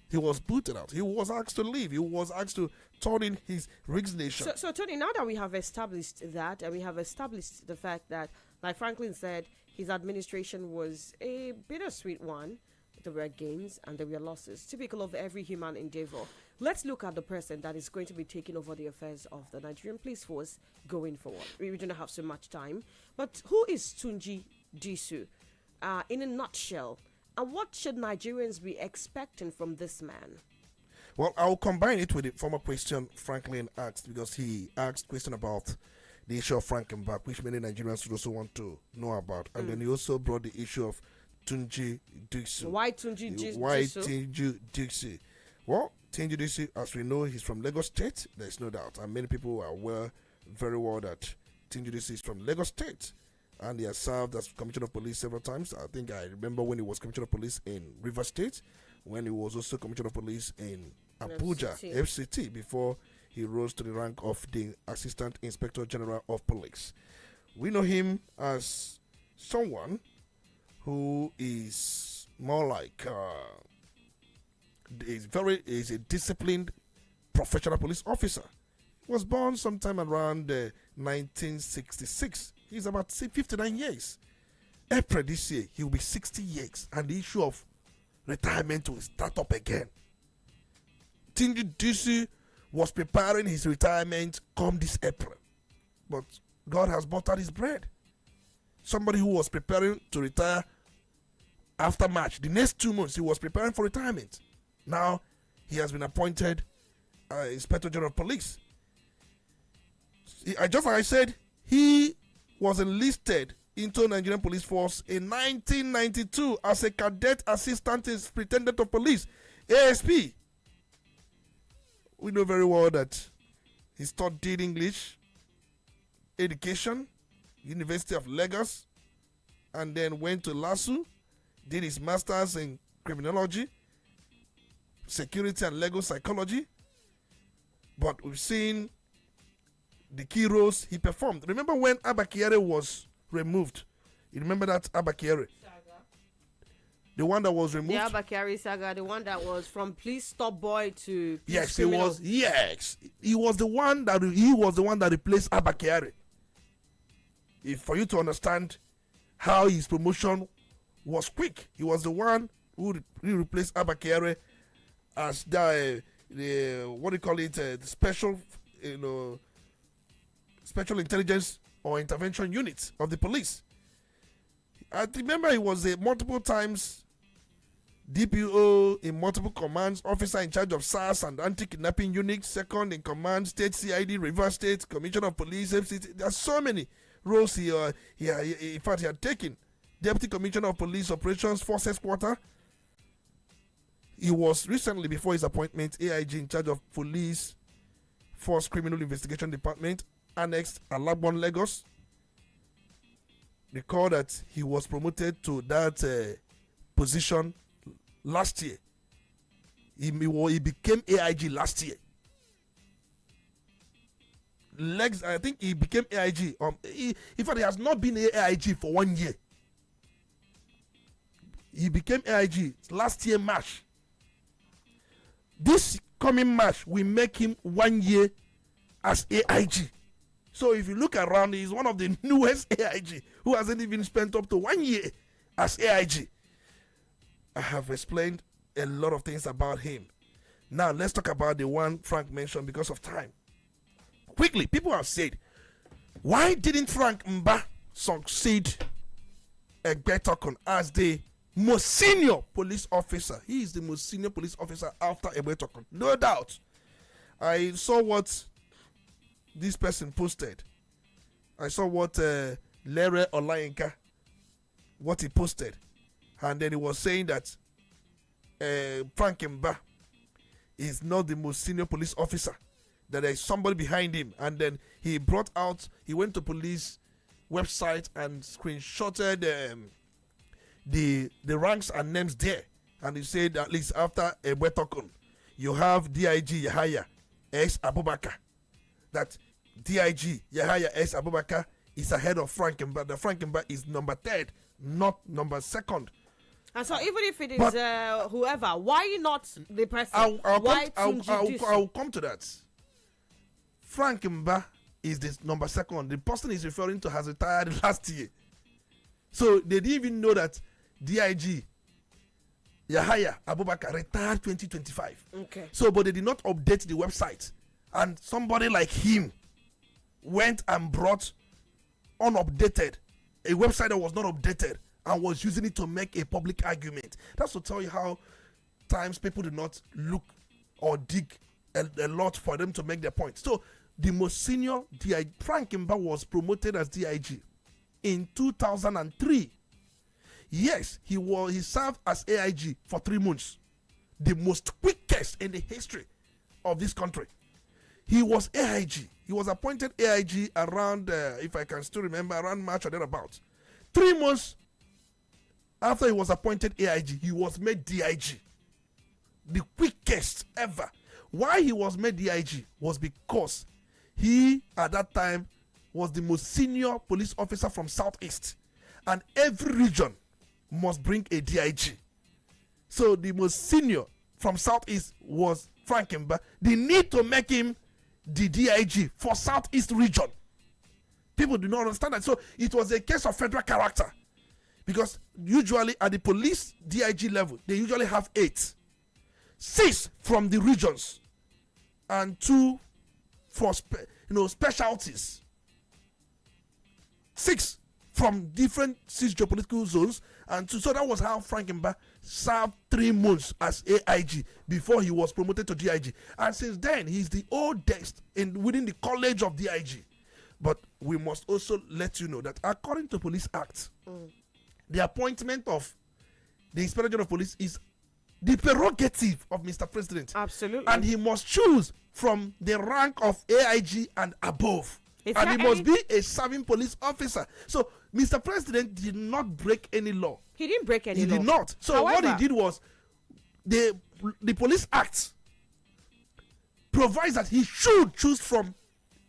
he was booted out. He was asked to leave. He was asked to turn in his resignation. So, Tony, now that we have established that, and we have established the fact that, like Franklin said, his administration was a bittersweet one. There were gains and there were losses, typical of every human endeavor. Let's look at the person that is going to be taking over the affairs of the Nigerian police force going forward. We don't have so much time. But who is Tunji Disu in a nutshell? And what should Nigerians be expecting from this man? Well, I'll combine it with the former question Franklin asked, because he asked question about the issue of Frankenberg, which many Nigerians would also want to know about. And then he also brought the issue of Tunji Disu. Why Tunji Disu? Why Tunji Disu? Well, Tunji Disu, as we know, he's from Lagos State. There's no doubt. And many people are aware very well that Tunji Disu is from Lagos State. And he has served as Commissioner of Police several times. I think I remember when he was Commissioner of Police in River State, when he was also Commissioner of Police in Abuja, FCT, before he rose to the rank of the Assistant Inspector General of Police. We know him as someone who is more like is a disciplined professional police officer. He was born sometime around 1966. He's about 59 years. April this year, he will be 60 years, and the issue of retirement will start up again. Tunji Disu was preparing his retirement come this April, but God has buttered his bread. Somebody who was preparing to retire after March, the next 2 months, he was preparing for retirement. Now, he has been appointed Inspector General of Police. Just like I said, he was enlisted into Nigerian Police Force in 1992 as a cadet assistant superintendent of police, ASP. We know very well that he studied English, education, University of Lagos, and then went to LASU, did his master's in criminology, security and legal psychology. But we've seen the key roles he performed. Remember when Abba Kyari was removed? You remember that Abba Kyari? The one that was removed. The Abakari saga, the one that was from please stop boy to please Yes, criminal. he was. Yes, he was the one that replaced Abakari. If for you to understand how his promotion was quick, he was the one who replaced Abakari as the what do you call it? The special, special intelligence or intervention unit of the police. I remember he was a multiple times DPO in multiple commands, officer in charge of SARS and anti-kidnapping unit, second in command, state CID, River State, commissioner of police, FCT. There are so many roles he had taken. Deputy commissioner of police operations, force headquarters. He was recently, before his appointment, AIG in charge of police force criminal investigation department, annexed Alagbon, Lagos. Recall that he was promoted to that position last year. He became AIG last year. I think he became AIG. In fact, he has not been AIG for 1 year. He became AIG last year, March. This coming March, we make him 1 year as AIG. So if you look around, he's one of the newest AIG who hasn't even spent up to 1 year as AIG. I have explained a lot of things about him. Now let's talk about the one Frank mentioned because of time. Quickly, people have said, why didn't Frank Mba succeed Egbetokun as the most senior police officer? He is the most senior police officer after Egbetokun, no doubt. I saw what this person posted. I saw what Lere Olayinka, what he posted. And then he was saying that Frank Mba is not the most senior police officer, that there is somebody behind him. And then he went to police website and screenshotted the ranks and names there. And he said, at least after Egbetokun, you have DIG Yahaya S. Abubakar. That DIG Yahaya S. Abubakar is ahead of Frank Mba. The Frank Mba is number 3rd, not number 2nd. And so even if it is whoever, why not the person? I'll come to that. Frank Mba is the number 2nd. The person is referring to has retired last year. So they didn't even know that DIG Yahaya Abubakar retired 2025. Okay. So, but they did not update the website. And somebody like him went and brought unupdated, a website that was not updated, and was using it to make a public argument. That's to tell you how times people do not look or dig a lot for them to make their point. So the most senior DIG, Frank Mba, was promoted as DIG in 2003. Yes, he served as AIG for 3 months, the most quickest in the history of this country. He was AIG. He was appointed AIG around, if I can still remember, around March or thereabouts. 3 months after he was appointed AIG, he was made DIG. The quickest ever. Why he was made DIG was because he, at that time, was the most senior police officer from Southeast. And every region must bring a DIG. So the most senior from Southeast was Frank Mba. They need to make him the DIG for Southeast region. People do not understand that. So it was a case of federal character. Because usually at the police DIG level, they usually have 8. 6 from the regions and 2 for specialties. 6 from different 6 geopolitical zones, and 2. So that was how Frank Mba served 3 months as AIG before he was promoted to DIG. And since then, he's the oldest within the college of DIG. But we must also let you know that according to Police Act, the appointment of the Inspector General of Police is the prerogative of Mr. President. Absolutely. And he must choose from the rank of AIG and above. And he must be a serving police officer. So Mr. President did not break any law. He didn't break any law. He did not. So However, what he did was the Police Act provides that he should choose from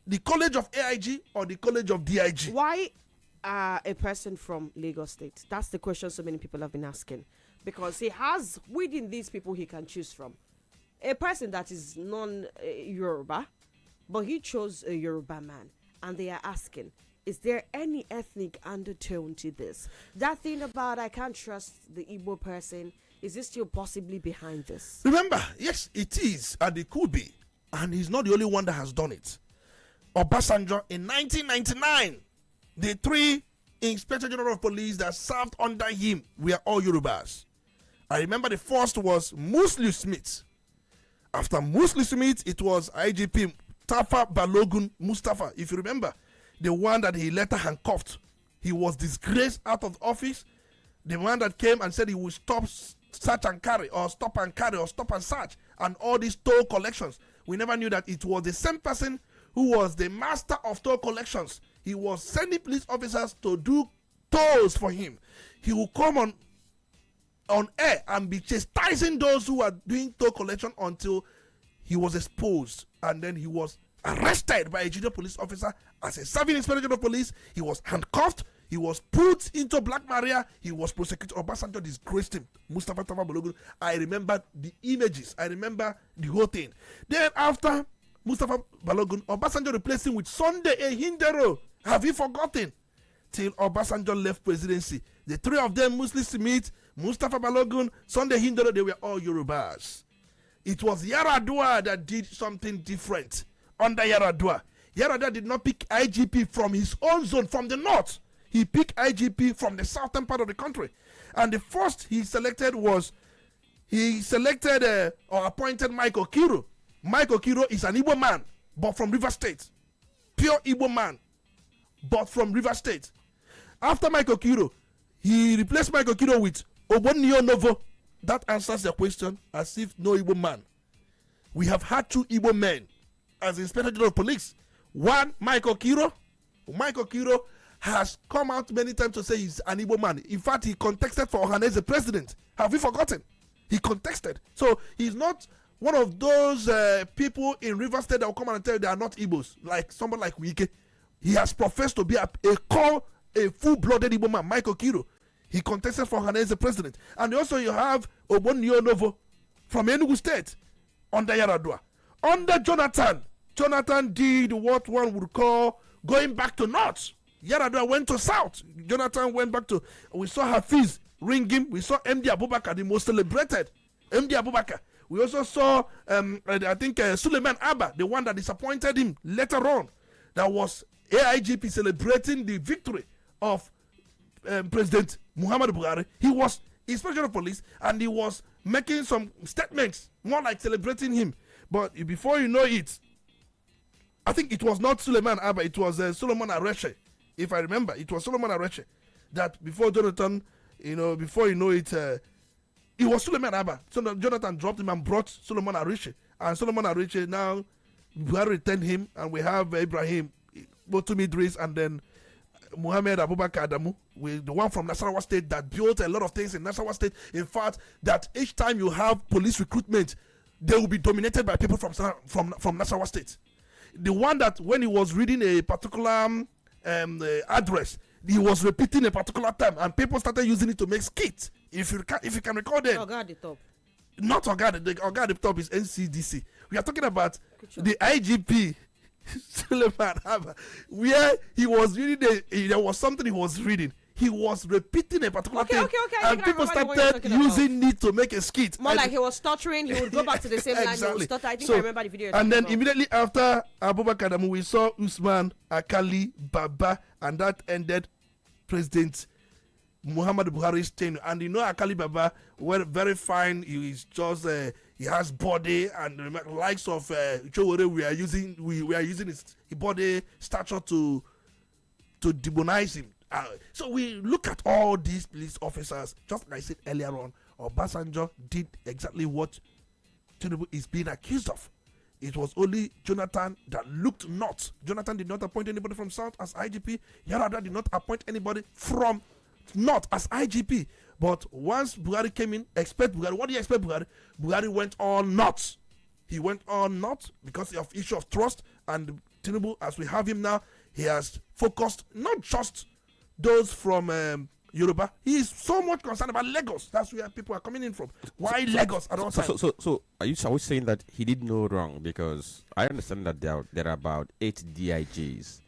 the College of AIG or the College of DIG. Why a person from Lagos State? That's the question so many people have been asking. because he has within these people he can choose from a person that is non-Yoruba, but he chose a Yoruba man, and they are asking, is there any ethnic undertone to this? That thing about I can't trust the Igbo person, is this still possibly behind this? Remember, yes, it is, and it could be. And he's not the only one that has done it. Obasanjo, in 1999, the 3 Inspector General of Police that served under him were all Yorubas. I remember the first was Muslim Smith. After Muslim Smith, it was IGP Tafa Balogun Mustafa. If you remember, the one that he later handcuffed. He was disgraced out of office. The one that came and said he would stop search and carry, or stop and carry, or stop and search, and all these toll collections. We never knew that it was the same person who was the master of toll collections. He was sending police officers to do tolls for him. He would come on air and be chastising those who are doing toll collection until he was exposed, and then he was arrested by a junior police officer as a serving inspector general of police. He was handcuffed. He was put into Black Maria. He was prosecuted. Obasanjo disgraced him. Mustafa Tafa Balogun. I remember the images. I remember the whole thing. Then after Mustafa Balogun, Obasanjo replaced him with Sunday Ehindero. Have you forgotten? Till Obasanjo left presidency, the 3 of them, Muslim Smith, Mustafa Balogun, Sunday Ehindero, they were all Yorubas. It was Yaradua that did something different. Under Yaradua, Yaradua did not pick IGP from his own zone, from the north. He picked IGP from the southern part of the country. And the first he selected or appointed Mike Okiro. Mike Okiro is an Igbo man, but from River State. Pure Igbo man, but from River State. After Mike Okiro, he replaced Mike Okiro with Obonio Novo. That answers the question as if no Igbo man. We have had 2 Igbo men as Inspector General of Police. One, Mike Okiro. Mike Okiro has come out many times to say he's an Igbo man. In fact, he contested for Ohaneze president. Have you forgotten? He contested. So he's not one of those people in River State that will come and tell you they are not Igbos, like someone like Wike. He has professed to be a full-blooded Igbo man, Mike Okiro. He contested for Ohaneze president. And also you have Obonio Novo from Enugu State under Yaradua. Under Jonathan did what one would call going back to north. Yaradua went to south. Jonathan went back to, we saw Hafiz ring him. We saw MD Abubakar, the most celebrated MD Abubakar. We also saw, I think, Suleiman Abba, the one that disappointed him later on. That was AIGP celebrating the victory of President Muhammadu Buhari. He was Inspector of Police, and he was making some statements, more like celebrating him. But before you know it, I think it was not Suleiman Abba, it was Solomon Areche. If I remember, it was Solomon Areche that before Jonathan, before you know it, it was Suleiman Abba. So Jonathan dropped him and brought Solomon Areche. And Solomon Areche, now Buhari returned him, and we have Ibrahim Botumi Idris, and then Muhammad Abubakar Adamu, with the one from Nasarawa State that built a lot of things in Nasarawa State. In fact, that each time you have police recruitment, they will be dominated by people from Nasarawa State. The one that when he was reading a particular address, he was repeating a particular time, and people started using it to make skits. If you can record it. Oga at the top. Not Oga. The Oga at the top is NCDC. We are talking about the IGP. Suleiman Abba, where he was reading, there was something he was reading. He was repeating a particular thing, and people started using it to make a skit. More like he was stuttering, he would go back to the same line, he would stutter. I think I remember the video. And then immediately after Abubakar Adamu, we saw Usman, Akali, Baba, and that ended President Muhammadu Buhari's tenure. And Akali Baba were very fine. He is just he has body, and the likes of Chowore, we are using his body stature to demonize him. So we look at all these police officers, just like I said earlier on. Obasanjo did exactly what Tinubu is being accused of. It was only Jonathan that looked north. Jonathan did not appoint anybody from south as IGP. Yaradua did not appoint anybody from north as IGP. But once Buhari came in, expect Buhari. What do you expect Buhari? Buhari went on north. He went on north because of issue of trust. And Tinubu, as we have him now, he has focused not just those from Yoruba. He is so much concerned about Lagos. That's where people are coming in from. Why Lagos at all times? So are you always saying that he did no wrong? Because I understand that there are about 8 DIGs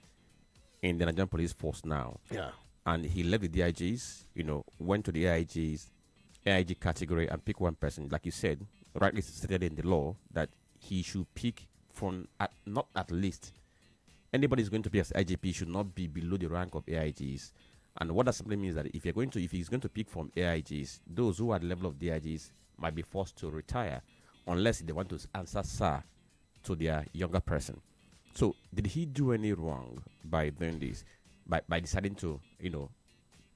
in the Nigerian police force now. Yeah. And he left the DIGs, went to the AIG category and pick one person. Like you said, rightly stated in the law that he should pick from not at least anybody who's going to be as IGP should not be below the rank of AIGs. And what that simply means that if he's going to pick from AIGs, those who are at the level of DIGs might be forced to retire unless they want to answer sir to their younger person. So did he do any wrong by doing this? By deciding to,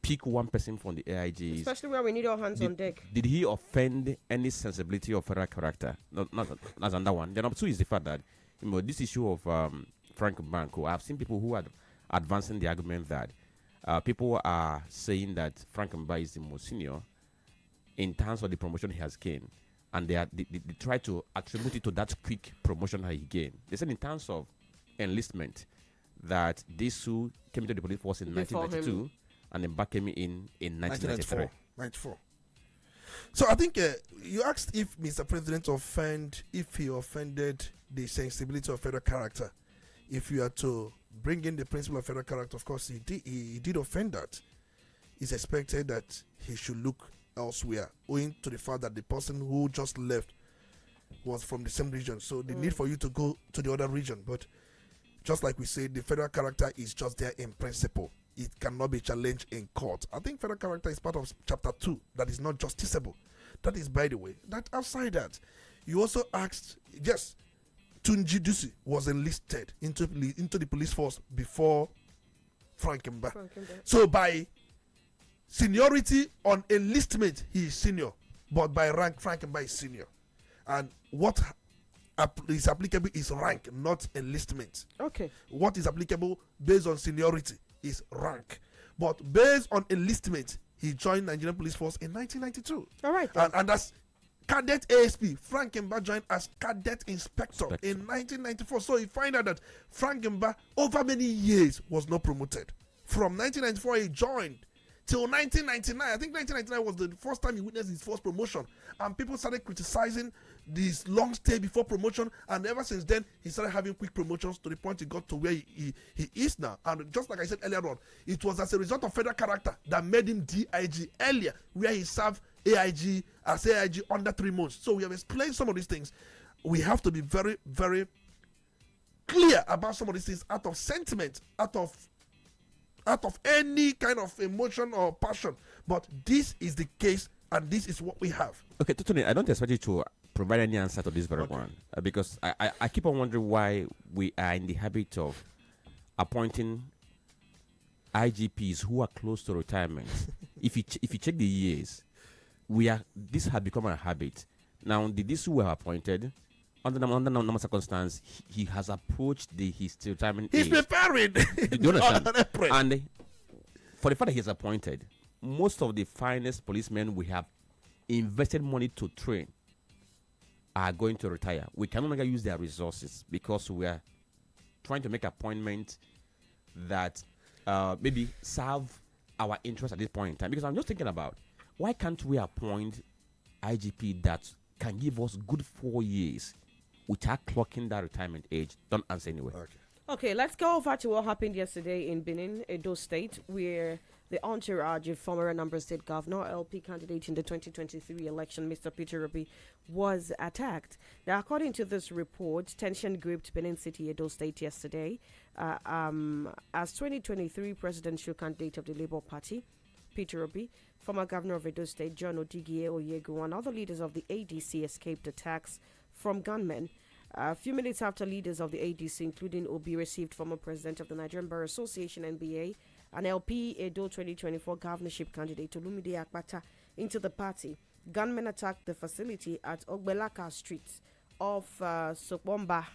pick one person from the AIGs? Especially when we need all hands on deck. Did he offend any sensibility of federal character? Not as another one. Then number two is the fact that, this issue of Frank Banko. I've seen people who are advancing the argument that people are saying that Frank Mba is the most senior in terms of the promotion he has gained. And they try to attribute it to that quick promotion that he gained. They said in terms of enlistment that this who came into the police force in 1992 and then back came in 1994. 94. So I think you asked if Mr. President if he offended the sensibility of federal character. If you are to bring in the principle of federal character, of course he did offend that. It's expected that he should look elsewhere, owing to the fact that the person who just left was from the same region. So the need for you to go to the other region. But just like we said, the federal character is just there in principle. It cannot be challenged in court. I think federal character is part of chapter 2 that is not justiciable. That is, by the way, that outside that, you also asked, yes, Tunji Dusi was enlisted into the police force before Frank Mba. So by seniority on enlistment, he is senior. But by rank, Frank Mba is senior. And what is applicable is rank, not enlistment. Okay. What is applicable based on seniority is rank. But based on enlistment, he joined Nigerian Police Force in 1992. All right. And that's Cadet ASP. Frank Mba joined as Cadet Inspector in 1994. So you find out that Frank Mba, over many years, was not promoted. From 1994, he joined till 1999. I think 1999 was the first time he witnessed his first promotion. And people started criticizing this long stay before promotion. And ever since then, he started having quick promotions to the point he got to where he is now. And just like I said earlier on, it was as a result of federal character that made him DIG earlier, where he served AIG as AIG under 3 months. So we have explained some of these things. We have to be very, very clear about some of these things out of sentiment, out of any kind of emotion or passion. But this is the case, and this is what we have. Okay, Tony, I don't expect you to provide any answer to this very one, because I keep on wondering why we are in the habit of appointing IGPs who are close to retirement. If you check the years, this had become a habit. Now, these who were appointed, under normal circumstance, he has approached his retirement age. He's preparing. Do you understand? And for the fact that he's appointed, most of the finest policemen we have invested money to train are going to retire. We can no longer use their resources because we are trying to make appointments that maybe serve our interest at this point in time. Because I'm just thinking about, why can't we appoint IGP that can give us good 4 years without clocking that retirement age? Don't answer anyway. Okay, let's go over to what happened yesterday in Benin, Edo State, where the entourage of former Anambra State Governor, LP candidate in the 2023 election, Mr. Peter Obi, was attacked. Now, according to this report, tension gripped Benin City, Edo State yesterday, as 2023 presidential candidate of the Labour Party, Peter Obi, former governor of Edo State, John Odigie Oyegu, and other leaders of the ADC escaped attacks from gunmen. A few minutes after leaders of the ADC, including Obi, received former president of the Nigerian Bar Association, NBA, and LP Edo 2024 governorship candidate Olumide Akpata into the party, gunmen attacked the facility at Ogbelaka Street off Sokbomba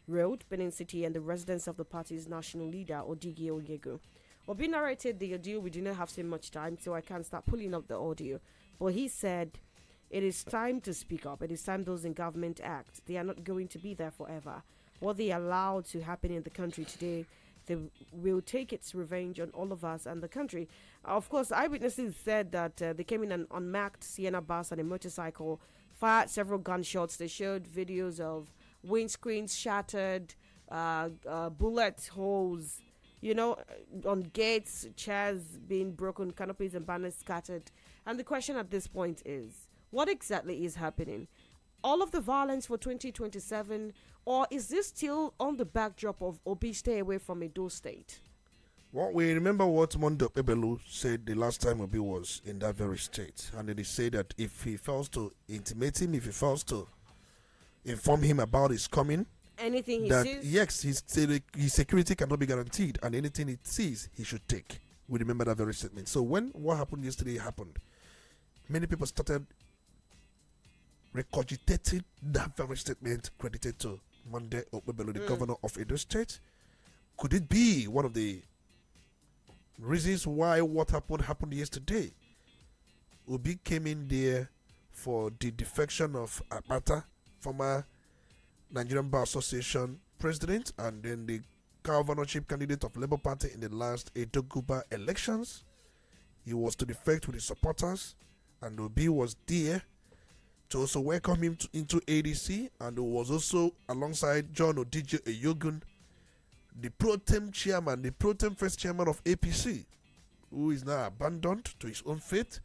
Road, Benin City, and the residence of the party's national leader, Odigie Oyegu. Obi narrated the audio. We do not have so much time, so I can't start pulling up the audio. But he said, it is time to speak up. It is time those in government act. They are not going to be there forever. What they allowed to happen in the country today they will take its revenge on all of us and the country. Of course, eyewitnesses said that they came in an unmarked Sienna bus and a motorcycle, fired several gunshots. They showed videos of windscreens shattered, bullet holes, on gates, chairs being broken, canopies and banners scattered. And the question at this point is, what exactly is happening? All of the violence for 2027, or is this still on the backdrop of Obi stay away from Edo State? Well, we remember what Mondo Ebelu said the last time Obi was in that very state. And then he said that if he fails to intimate him, if he fails to inform him about his coming, anything he that sees? Yes, his security cannot be guaranteed, and anything he sees, he should take. We remember that very statement. So when what happened yesterday happened, many people started regurgitating that very statement credited to Monday Okpebelo, the governor of Edo State. Could it be one of the reasons why what happened yesterday? Obi came in there for the defection of Akpata, former Nigerian Bar Association president, and then the governorship candidate of Labour Party in the last Edo Guba elections. He was to defect with his supporters, and Obi was there to also welcome him into ADC, and was also alongside John Odije Eyogun, the pro tem chairman, the pro tem first chairman of APC, who is now abandoned to his own fate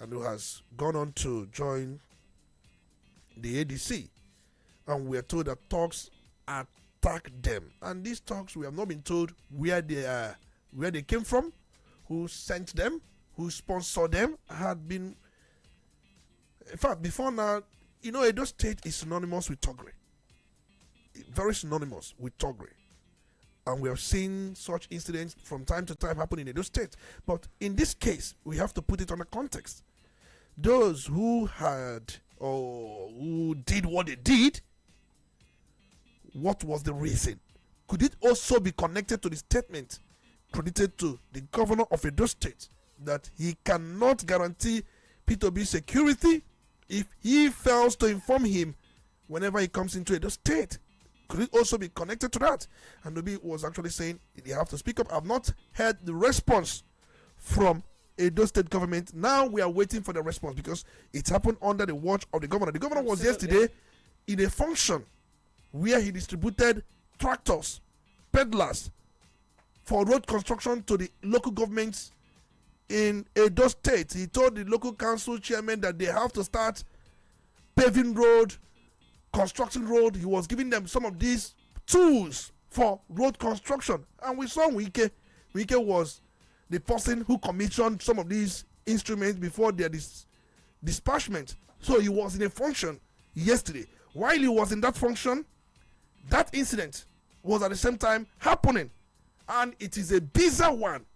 and who has gone on to join the ADC. And we are told that talks attacked them, and these talks, we have not been told where they came from, who sent them, who sponsored them. Had been, in fact, before now, Edo State is synonymous with Togre, very synonymous with Togre, and we have seen such incidents from time to time happen in Edo State. But in this case, we have to put it on a context. Those who had or who did what they did, what was the reason? Could it also be connected to the statement credited to the governor of Edo State that he cannot guarantee P2B security if he fails to inform him whenever he comes into Edo State? Could it also be connected to that? And Obi was actually saying, you have to speak up. I've not heard the response from Edo State government. Now we are waiting for the response because it happened under the watch of the governor. The governor was yesterday in a function where he distributed tractors, peddlers for road construction to the local governments in Edo State. He told the local council chairman that they have to start paving road, constructing road. He was giving them some of these tools for road construction. And we saw Wike. Wike was the person who commissioned some of these instruments before their dispatchment. So he was in a function yesterday. While he was in that function, that incident was at the same time happening, and it is a bizarre one,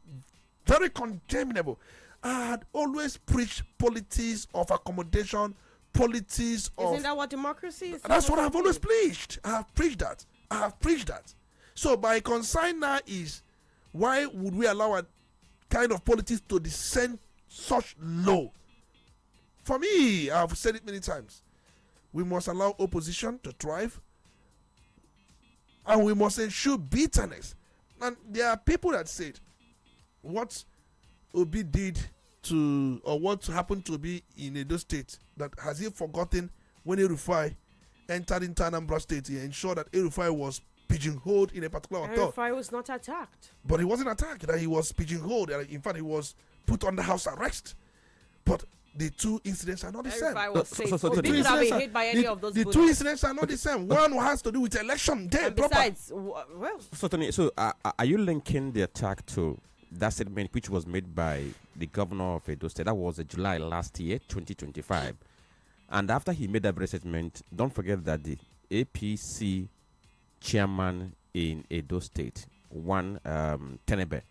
very condemnable. I had always preached politics of accommodation, politics of... Isn't that what democracy is? That's what I've always preached. I have preached that. So my concern now is, why would we allow a kind of politics to descend such low? For me, I've said it many times, we must allow opposition to thrive, and we must ensure bitterness. And there are people that said, what Obi did to, or what happened to Obi in Edo State, that has he forgotten when Erufai entered into Anambra State? He ensured that Erufai was pigeonholed in a particular hotel. Erufai was not attacked. But he wasn't attacked, that he was pigeonholed. In fact, he was put under house arrest. But the two incidents are not the same. Erufai was safe. The Obi could have been hit by any of those bullets. two incidents are not the same. One has to do with election day. And besides, well... So are you linking the attack to that statement which was made by the governor of Edo State? That was July last year, 2025. And after he made that very statement, don't forget that the APC chairman in Edo State, Tenebe,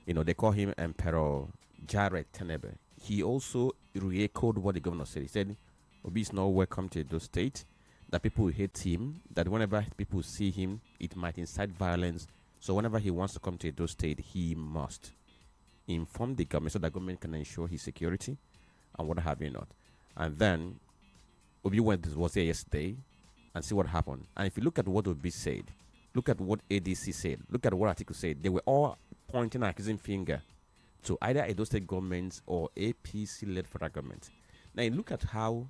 they call him Emperor Jared Tenebe. He also re-echoed what the governor said. He said, Obi is not welcome to Edo State, that people will hate him, that whenever people see him, it might incite violence. So whenever he wants to come to Edo State, he must inform the government so the government can ensure his security and what have you not. And then Obi was there yesterday and see what happened. And if you look at what Obi said, look at what ADC said. Look at what article said. They were all pointing an accusing finger to either Edo State government or APC-led federal government. Now, you look at how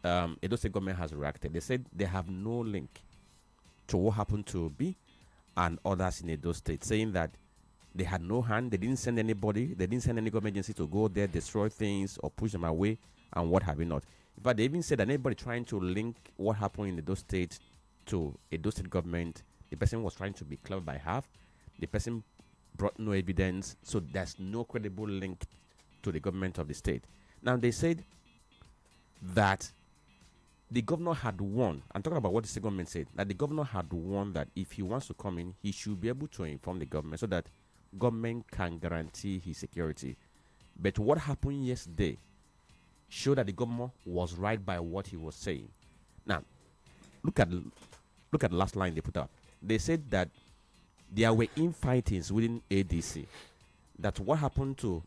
Edo State government has reacted. They said they have no link to what happened to Obi and others in Edo State, saying that they had no hand. They didn't send anybody. They didn't send any government agency to go there, destroy things, or push them away, and what have you not. In fact, they even said that anybody trying to link what happened in Edo State to Edo State government, the person was trying to be clever by half. The person brought no evidence, so there's no credible link to the government of the state. Now, they said that the governor had warned, I'm talking about what the state government said, that the governor had warned that if he wants to come in, he should be able to inform the government so that government can guarantee his security. But what happened yesterday showed that the governor was right by what he was saying. Now, look at the last line they put up. They said that there were infightings within ADC. That what happened to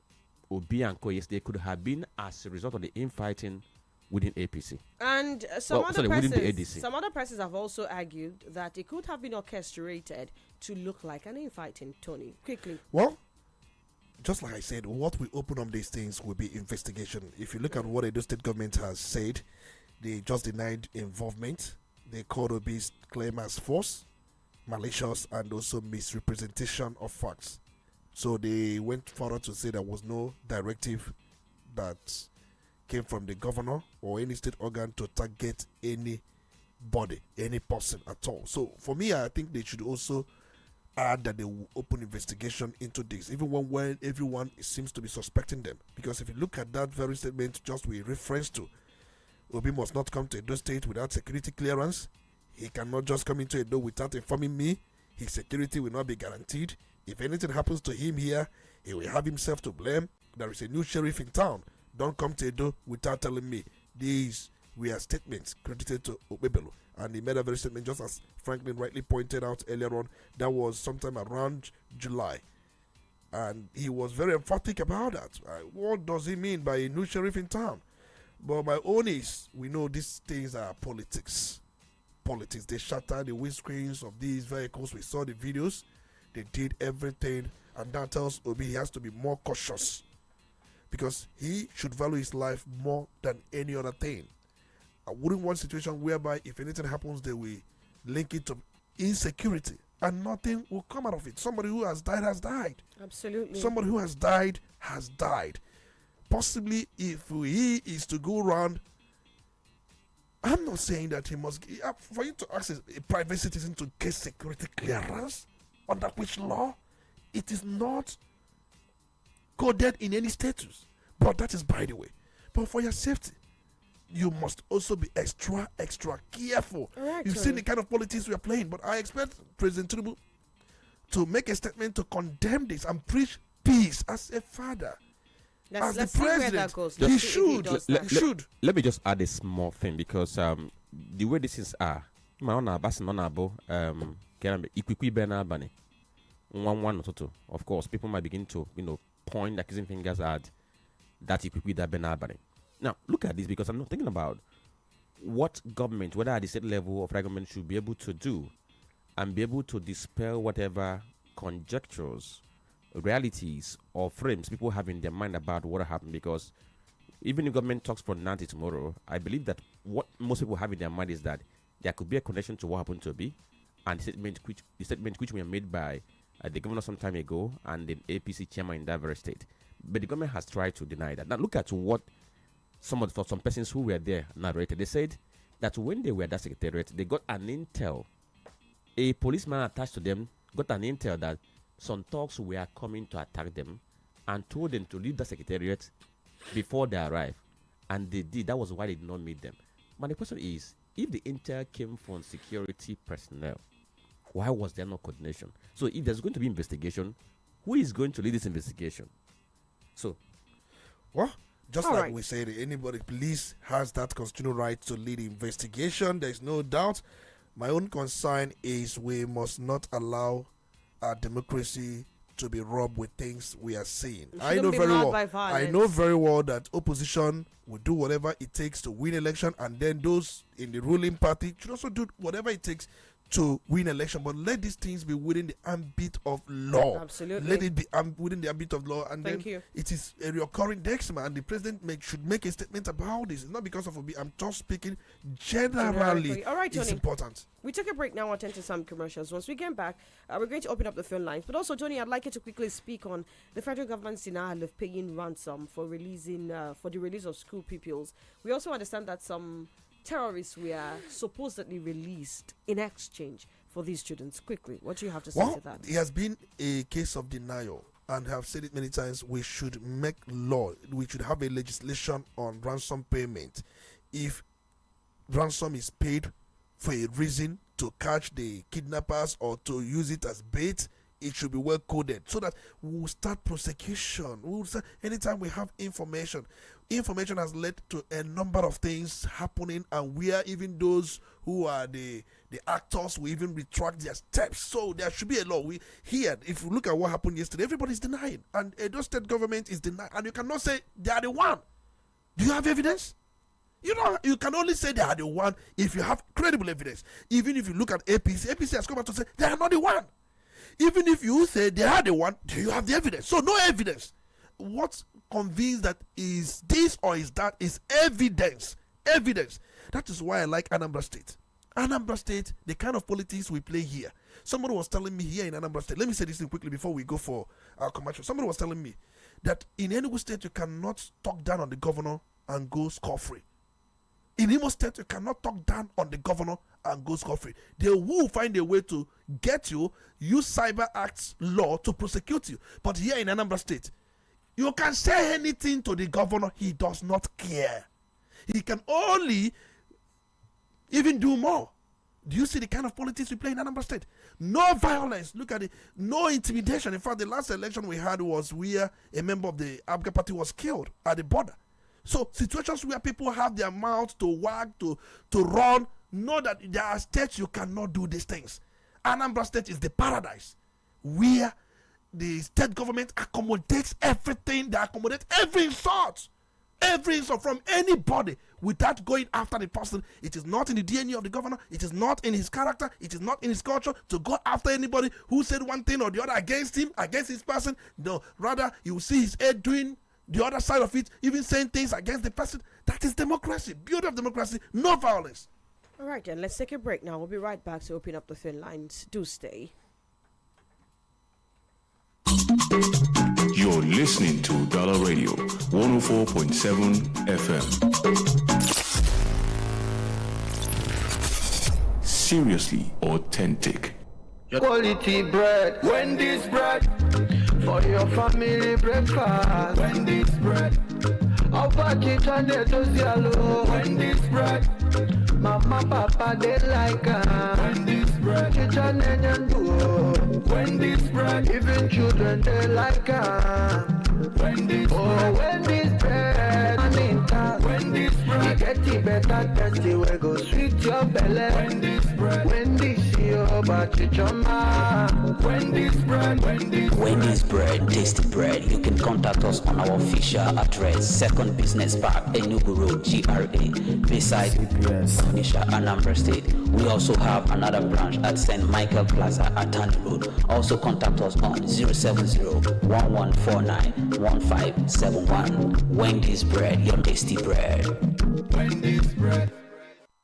Obi and Co yesterday could have been as a result of the infighting within APC. And within the ADC. Some other persons have also argued that it could have been orchestrated to look like an infighting. Tony, quickly. Well, just like I said, what we open up these things will be investigation. If you look at what the state government has said, they just denied involvement. They called Obi's claim as false, malicious, and also misrepresentation of facts. So they went further to say there was no directive that came from the governor or any state organ to target anybody, any person at all. So for me, I think they should also add that they will open investigation into this, even when everyone seems to be suspecting them. Because if you look at that very statement just we reference to, Obi must not come to Edo State without security clearance. He cannot just come into Edo without informing me. His security will not be guaranteed. If anything happens to him here, he will have himself to blame. There is a new sheriff in town. Don't come to Edo without telling me. These were statements credited to Obebelo. And he made a very statement, just as Franklin rightly pointed out earlier on. That was sometime around July. And he was very emphatic about that. What does he mean by a new sheriff in town? But my own is, we know these things are politics. Politics. They shattered the windscreens of these vehicles. We saw the videos. They did everything. And that tells Obi he has to be more cautious, because he should value his life more than any other thing. I wouldn't want a situation whereby if anything happens, they will link it to insecurity and nothing will come out of it. Somebody who has died has died. Absolutely. Somebody who has died has died. Possibly if he is to go around, I'm not saying that he must, for you to ask a private citizen to get security clearance, under which law? It is not coded in any status. But that is by the way. But for your safety, you must also be extra careful. Right, You've seen the kind of politics we are playing. But I expect President Tinubu to make a statement to condemn this and preach peace as a father. As the president, he should. Let me just add a small thing, because the way these things are, of course, people might begin to, point accusing fingers at that Now, look at this, because I'm not thinking about what government, whether at the state level or federal government, should be able to do and be able to dispel whatever conjectures, realities, or frames people have in their mind about what happened. Because even if government talks for Nanti tomorrow, I believe that what most people have in their mind is that there could be a connection to what happened to Obi, and the statement which were made by the governor some time ago and the APC chairman in that very state. But the government has tried to deny that. Now look at what some persons who were there narrated. They said that when they were at that secretariat, they got an intel. A policeman attached to them got an intel that some thugs were coming to attack them and told them to leave the secretariat before they arrived. And they did. That was why they did not meet them. But the question is, if the intel came from security personnel, why was there no coordination? So if there's going to be investigation, who is going to lead this investigation? So, well, just like we said, anybody, police has that constitutional right to lead the investigation. There's no doubt. My own concern is we must not allow our democracy to be robbed with things we are seeing. I know very well that opposition will do whatever it takes to win election, and then those in the ruling party should also do whatever it takes to win election, but let these things be within the ambit of law. Absolutely. Let it be within the ambit of law, and Thank you. It is a recurring dexma, and the president should make a statement about this. It's not because of I'm just speaking generally. All right, it's Tony. important. We take a break now, attend to some commercials. Once we get back, we're going to open up the phone lines. But also, Tony, I'd like you to quickly speak on the federal government's denial of paying ransom for for the release of school pupils. We also understand that some terrorists were supposedly released in exchange for these students. Quickly, what do you have to say to that? It has been a case of denial, and have said it many times. We should make law. We should have a legislation on ransom payment. If ransom is paid for a reason, to catch the kidnappers or to use it as bait, it should be well coded so that we will start prosecution. We will start anytime we have information. Information has led to a number of things happening, and where even those who are the actors will even retract their steps. So there should be a law. If you look at what happened yesterday, everybody's denying, and Edo State government is denying, and you cannot say they are the one. Do you have evidence? You can only say they are the one if you have credible evidence. Even if you look at APC has come out to say they are not the one. Even if you say they are the one, do you have the evidence? So no evidence. What conveys that is this or is that is evidence. Evidence. That is why I like Anambra State. Anambra State, the kind of politics we play here. Somebody was telling me here in Anambra State, let me say this thing quickly before we go for our commercial. Somebody was telling me that in Enugu State you cannot talk down on the governor and go scot-free. In Imo State, you cannot talk down on the governor and go scot-free. They will find a way to get you, use Cyber Acts law to prosecute you. But here in Anambra State, you can say anything to the governor, he does not care. He can only even do more. Do you see the kind of politics we play in Anambra State? No violence. Look at it. No intimidation. In fact, the last election we had was where a member of the Abga party was killed at the border. So situations where people have their mouths to wag, to run, know that there are states you cannot do these things. Anambra State is the paradise where the state government accommodates everything. They accommodate every insult from anybody without going after the person. It is not in the DNA of the governor. It is not in his character. It is not in his culture to go after anybody who said one thing or the other against him, against his person. No, rather you will see his head doing the other side of it, even saying things against the person. That is democracy. Beauty of democracy, no violence. All right, then, let's take a break now. We'll be right back to open up the phone lines. Do stay. You're listening to Udala Radio, 104.7 FM. Seriously authentic. Quality bread, Wendy's bread. For your family breakfast, Wendy's bread. I'll pack it and they toast yellow, Wendy's bread. Mama, papa, they like Wendy's bread. Kitchen and duo, Wendy's bread. Even children, they like Wendy's bread. Oh, Wendy's bread. I mean, Wendy's bread. You get it better, tasty, we go sweet your belly. Wendy's bread. Wendy's your bachichoma. Wendy's bread. Wendy's bread, tasty bread. You can contact us on our official address, Second Business Park, Enugu Road, GRA, beside Onitsha, Anambra State. We also have another branch at St. Michael Plaza at Tandy Road. Also contact us on 070-1149-1571. Wendy's bread, your tasty bread. Wendy's bread.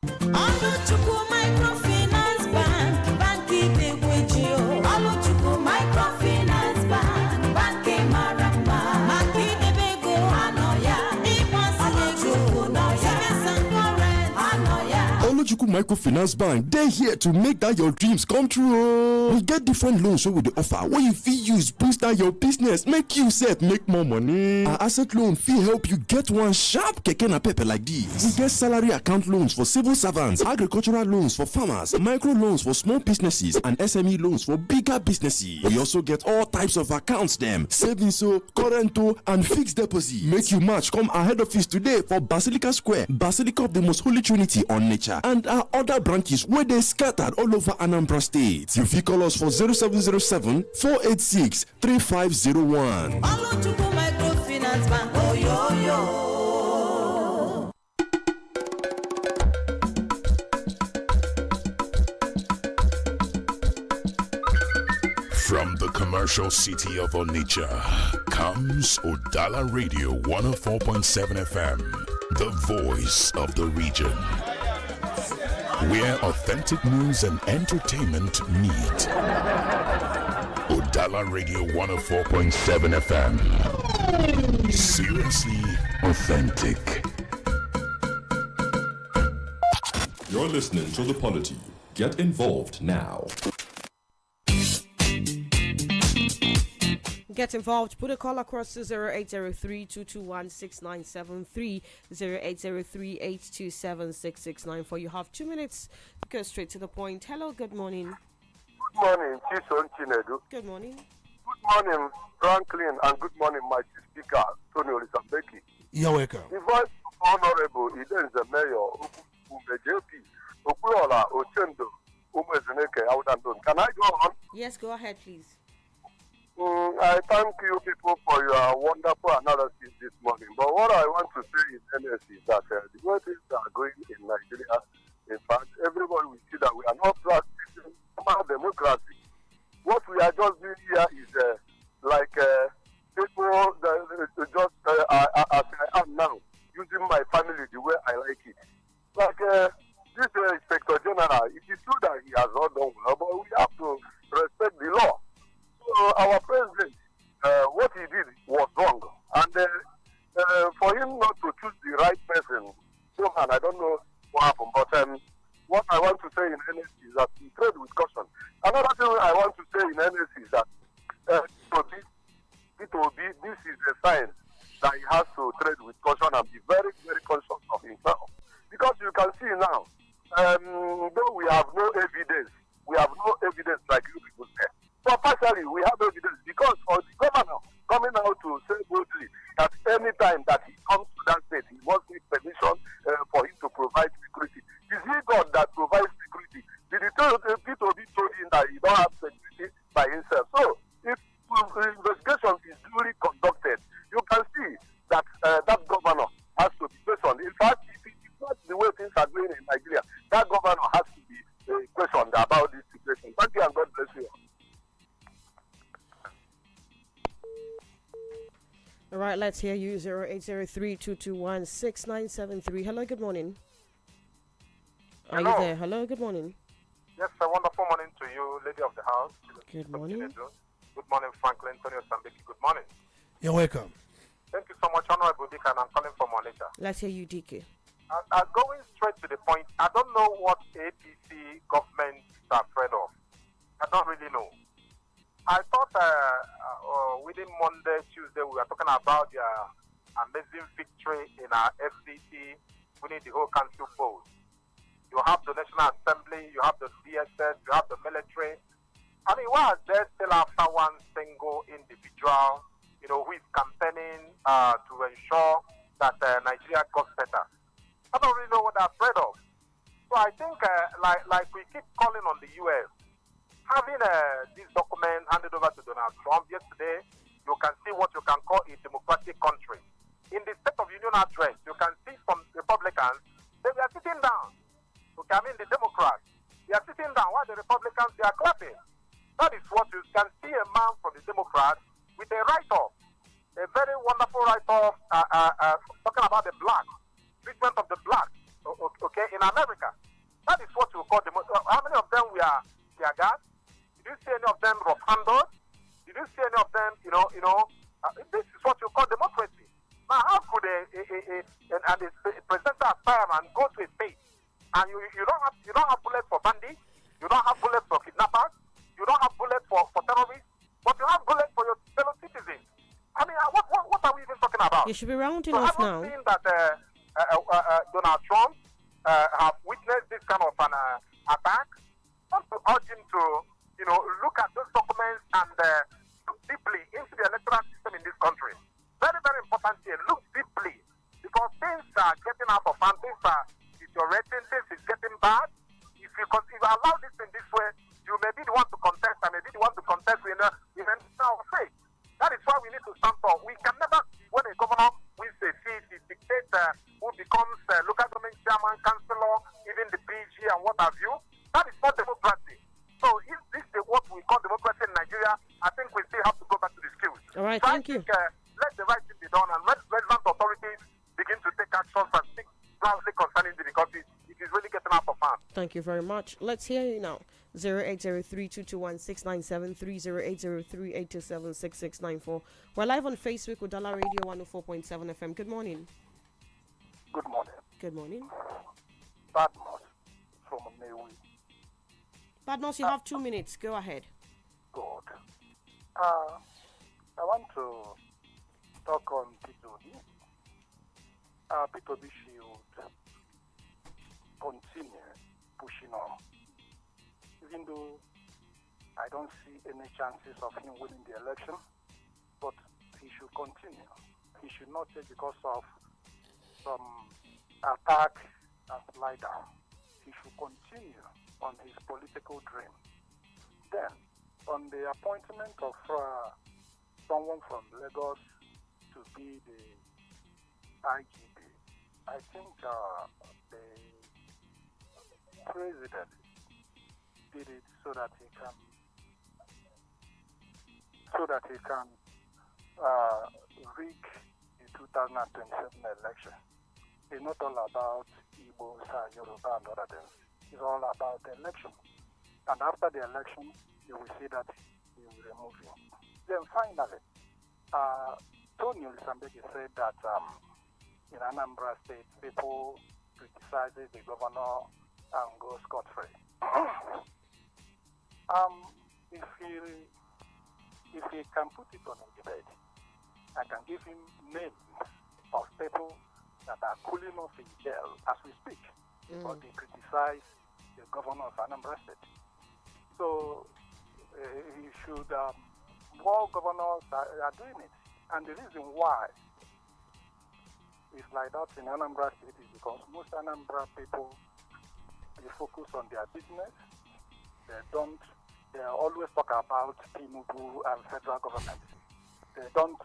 Oluchukwu Microfinance Bank, Banki Degweji o. Oluchukwu Microfinance Bank, Banki Maramba. Banki Debego Anoya, Iwansi Ego Noya, Semesanore Anoya. Oluchukwu Microfinance Bank, they're here to make that your dreams come true. We get different loans so with the offer where you fee use boost down your business, make you set make more money. Our asset loan fee help you get one sharp keke na pepe like this. We get salary account loans for civil servants, agricultural loans for farmers, micro loans for small businesses, and SME loans for bigger businesses. We also get all types of accounts them, savings, current, and fixed deposit. Make you match come our head office today for Basilica Square, Basilica of the Most Holy Trinity Onitsha, and our other branches where they scattered all over Anambra State. You call us for 0707-486-3501. Oluchukwu Microfinance Bank, oh yo yo. From the commercial city of Onitsha comes Udala Radio 104.7 FM, the voice of the region. Where authentic news and entertainment meet. Udala Radio 104.7 FM. Seriously authentic. You're listening to the Polity. Get involved now. Get involved. Put a call across to 0803-221-6973, 0803-827-6694. You have 2 minutes to go straight to the point. Hello, good morning. Good morning, Chison Chinedu. Good morning. Good morning, Franklin, and good morning, my speaker, Tony Olisambeki. You're welcome. The voice of Honorable Iden the Mayor, JP, Okuyola, Ochendo, Umezeneke, Audandon. Can I go on? Yes, go ahead, please. I thank you people for your wonderful analysis this morning. But what I want to say in NS is that the way things are going in Nigeria, in fact, everybody will see that we are not practicing normal democracy. What we are just doing here is people just as I am now, using my family the way I like it. Like this Inspector General, it is true that he has not done well, but we have to respect the law. So our president, what he did was wrong. And for him not to choose the right person, I don't know what happened. But what I want to say in NS is that he trade with caution. Another thing I want to say in NS is that this is a sign that he has to trade with caution and be very, very conscious of himself. Because you can see now, though we have no evidence like you people say. But partially, we have evidence because of the governor coming out to say boldly that any time that he comes to that state, he must need permission for him to provide security. Is he God that provides security? Did the people be told him that he don't have security by himself? So, if the investigation is duly conducted, you can see that that governor has to be questioned. In fact, if it is not the way things are going in Nigeria, that governor has to be questioned about this situation. Thank you and God bless you. All right, let's hear you. 0803-221-6973. Hello, good morning. Are you there? Hello, good morning. Yes, a wonderful morning to you, lady of the house. Good morning. Good morning, Franklin, Antonio Sambeki. Good morning. You're welcome. Thank you so much, Honorable Dick, and I'm calling from Onitsha. Let's hear you, DK. Going straight to the point, I don't know what APC governments are afraid of. I don't really know. I thought within Monday, Tuesday, we were talking about the amazing victory in our FCT, winning the whole council polls. You have the National Assembly, you have the DSS, you have the military. I mean, why are they still after one single individual, who is campaigning to ensure that Nigeria got better? I don't really know what they're afraid of. So I think, like we keep calling on the U.S., having this document handed over to Donald Trump yesterday, you can see what you can call a democratic country. In the State of Union address, you can see some Republicans, they are sitting down. Okay, I mean the Democrats, they are sitting down while the Republicans, they are clapping. That is what you can see a man from the Democrats with a write-off, a very wonderful write-off, talking about the black, treatment of the black, okay, in America. That is what you call how many of them we are gas? Did you see any of them rough-handed? Did you see any of them, this is what you call democracy. Now, how could a presidential aspirant go to a state and you don't have bullets for bandits, you don't have bullets for kidnappers, you don't have bullets for terrorists, but you have bullets for your fellow citizens? I mean, what are we even talking about? You should be rounding off now. I haven't seen that Donald Trump have witnessed this kind of an attack. I want to urge him to, look at those documents and look deeply into the electoral system in this country. Very, very important here. Look deeply, because things are getting out of hand. Things are deteriorating. Things is getting bad. If you allow this in this way, you may be the one to contest, and maybe the one to contest in our faith. That is why we need to stand for. We can never, when a governor wins a seat, he dictates who becomes local government chairman, councillor, even the PG and what have you. That is not democracy. So if this is what we call democracy in Nigeria, I think we still have to go back to the skills. All right, So thank you. Let the right thing be done, and let relevant authorities begin to take actions and think loudly concerning the because it is really getting out of hand. Thank you very much. Let's hear you now. 0803-221-697-30803-827-6694. We're live on Facebook with Udala Radio 104.7 FM. Good morning. Good morning. Good morning. Badmos from Newi. Badmos, you have 2 minutes. Go ahead. Good. I want to talk on P2B. P2B should continue pushing on. Even though I don't see any chances of him winning the election, but he should continue. He should not take because of some attack and slide down. He should continue on his political dream. Then, on the appointment of someone from Lagos to be the IGP, I think the president did it so that he can rig the 2027 election. It's not all about Igbos, Yoruba, and other things. It's all about the election. And after the election, you will see that he will remove him. Then finally, Tony Olisambeki said that in Anambra State, people criticizes the governor and go scot-free. If he can put it on a debate, I can give him names of people that are cooling off in jail as we speak, because they criticize the governor of Anambra State. So he should, more governors are doing it. And the reason why it's like that in Anambra State is because most Anambra people, they focus on their business. They always talk about Tinubu and federal government. They don't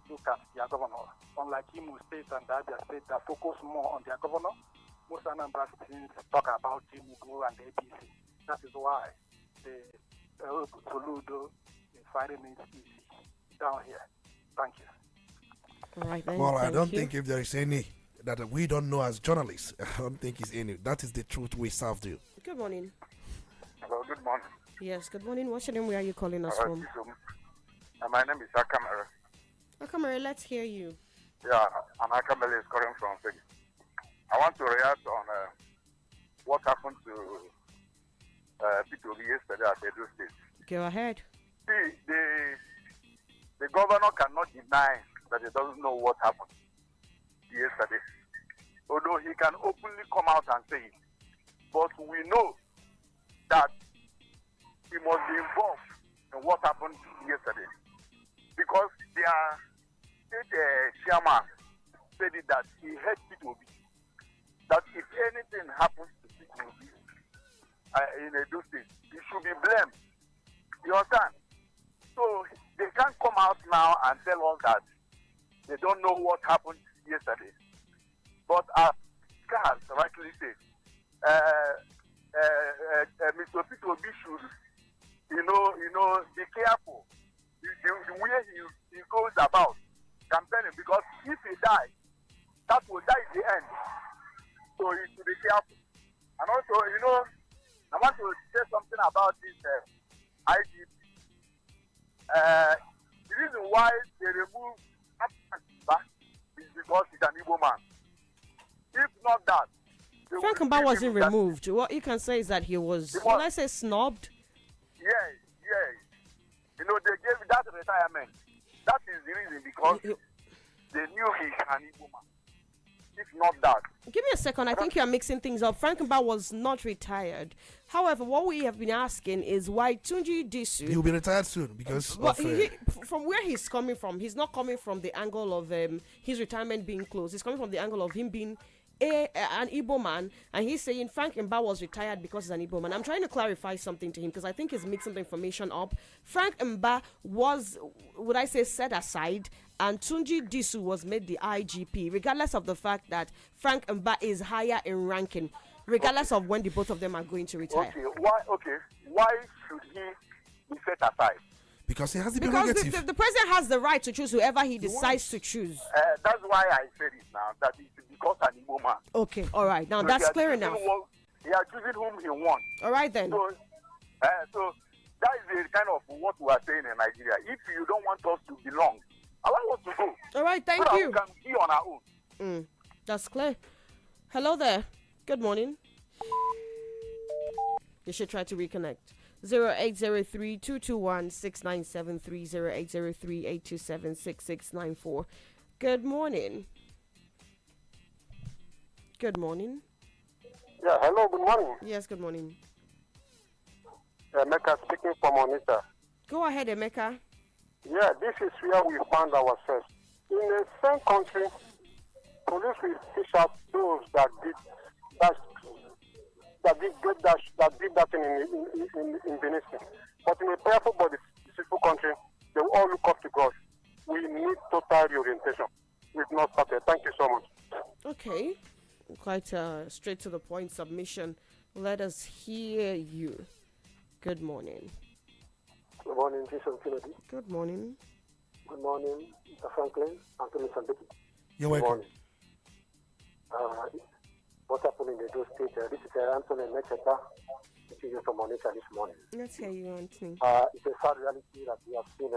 look at their governor. Unlike Imo State and Abia State that focus more on their governor, most Anambra States talk about Tinubu and the APC. That is why the Soludo is fighting it easy down here. Thank you. All right, then. Well, I don't think if there is any that we don't know as journalists, I don't think it's any. That is the truth we serve you. Good morning. Hello, good morning. Yes, good morning. What's your name? Where are you calling us from? My name is Akamara. Akamara, let's hear you. Yeah, and Akamara is calling from Fig. I want to react on what happened to P2B yesterday at Edo State. Go ahead. See, the governor cannot deny that he doesn't know what happened yesterday. Although he can openly come out and say it. But we know that he must be involved in what happened yesterday. Because their state chairman said it that he had P2B. That if anything happens to P2B in Edo State, he should be blamed. You understand? So they can't come out now and tell us that they don't know what happened yesterday. But as Carl rightly said, Mr. P2B should, be careful the way he goes about campaigning, because if he dies, that will die in the end. So he should be careful. And also, I want to say something about this IGP. The reason why they removed Frank is because he's an Igbo man. If not that, Frank Mba wasn't removed. What you can say is that he was, when I say snubbed? Yes. They gave that retirement. That is the reason, because they knew he's an Igbo man. If not that. Give me a second. I think you are mixing things up. Frank Mba was not retired. However, what we have been asking is why Tunji Disu... He'll be retired soon because from where he's coming from, he's not coming from the angle of his retirement being closed. He's coming from the angle of him being an Igbo man, and he's saying Frank Mba was retired because he's an Igbo man. I'm trying to clarify something to him because I think he's mixing the information up. Frank Mba was, would I say, set aside, and Tunji Disu was made the IGP, regardless of the fact that Frank Mba is higher in ranking, regardless of when the both of them are going to retire. Why should he be set aside? Because he has the Because prerogative. the president has the right to choose whoever he decides to choose. That's why I said it now, that it's because an Igbo man. Okay, all right. Now So that's he are clear choosing enough. He are choosing whom he wants. All right then. So that is the kind of what we are saying in Nigeria. If you don't want us to belong, allow us to go. All right, thank so that you. we can be on our own. That's clear. Hello there. Good morning. You should try to reconnect. 0803-221-6973, 0803-827-6694. Good morning. Good morning. Yeah, hello, good morning. Yes, good morning. Emeka speaking from Onitsha. Go ahead, Emeka. Yeah, this is where we found ourselves. In the same country, police will fish out those that did that thing in Benin. But in a prayerful but peaceful country, they will all look up to God. We need total reorientation. We've not started. Thank you so much. Okay. Quite straight to the point submission. Let us hear you. Good morning. Good morning, Jason Kennedy. Good morning. Good morning, Mr. Franklin, Anthony Sandeki. You're welcome. What's happening in those states? This is Anthony Mecheta, speaking from Onitsha this morning. Let's hear you, Anthony. It's a sad reality that we have seen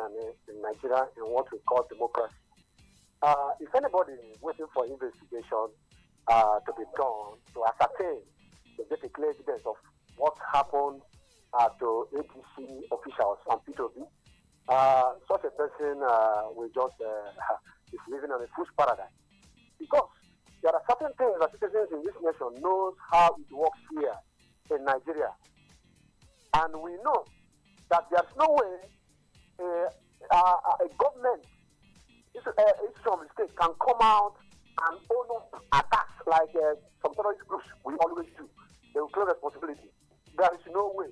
in Nigeria in what we call democracy. If anybody is waiting for investigation to be done to ascertain, to get a clear evidence of what happened to ATC officials and P2B, such a person will just is living on a fool's paradise. Because there are certain things that citizens in this nation knows how it works here in Nigeria. And we know that there's no way a government, institution of the state can come out and own up attacks like some terrorist groups we always do. They will claim responsibility. There is no way.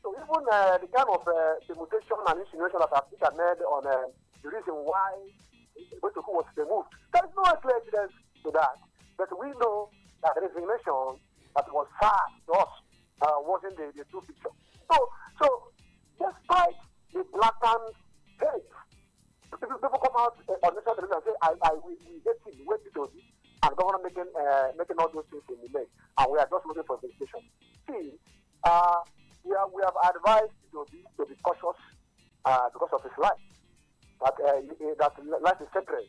So even the kind of permutation and insinuation that have been made on the reason why Botoku was removed, there is no clear evidence to that. But we know that the resignation that was fast to us wasn't the true picture. So despite the blatant hate, people come out on national television and say, we hate him, we hate P2B, and the governor making all those things in the leg, and we are just looking for investigation. See, we have advised P2B to be cautious because of his life, that life is sacred.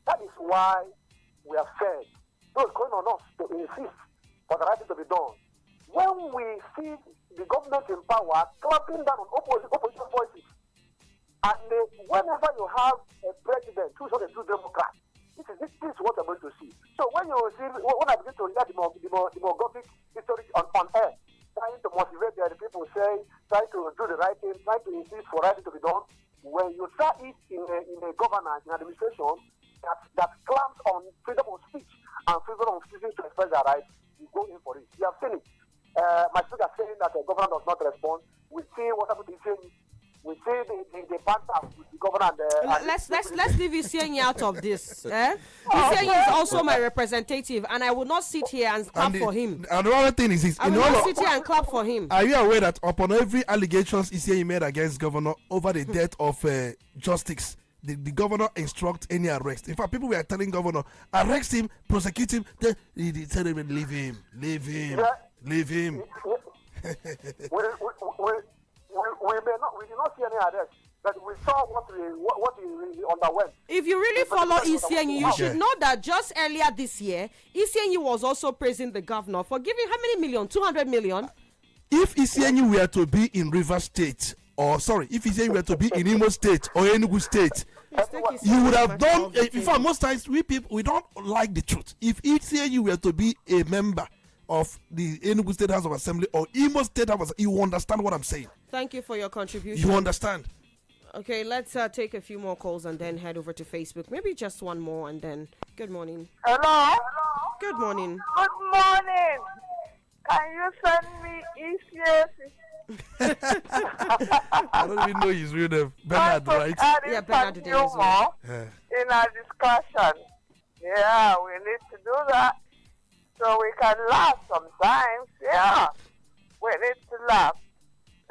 That is why we have said, those going on us to insist for the right thing to be done. When we see the government in power clamping down on opposition voices, and whenever you have a president who's not a true Democrat, this is what I'm going to see. So when I begin to hear the demographic history on air, trying to motivate the people, trying to do the right thing, trying to insist for right thing to be done, when you try it in a governance, in administration, that clamps on freedom of speech and freedom of citizens to express their rights, you go in for it. You have seen it. My speaker saying that the governor does not respond. We see what happened to Isenyi. We see the banter with the governor and let's leave Isenyi out of this. Isenyi is also my representative, and I will not sit here and clap for him. And the other thing is this: I will not sit here and clap for him. Are you aware that upon every allegations Isenyi made against governor over the death of justice, the governor instruct any arrest? In fact, people were telling governor, arrest him, prosecute him. They tell him, leave him. We did not see any arrest, but we saw what he underwent. If you really follow Isenyi, you should know that just earlier this year, Isenyi was also praising the governor for giving how many million? 200 million? If Isenyi were to be in Rivers State, if Isenyi were to be in Imo State or Enugu State, you would have done. In fact, most times we don't like the truth. If Isenyi were to be a member of the Enugu State House of Assembly or Imo State House of Assembly, you understand what I'm saying. Thank you for your contribution. You understand. Okay, let's take a few more calls and then head over to Facebook. Maybe just one more and then. Good morning. Hello. Good morning. Good morning. Can you send me ECS? I don't even know his real name. Bernard, right? Yeah, Bernard today as well. In our discussion. Yeah, we need to do that so we can laugh sometimes. Yeah, we need to laugh.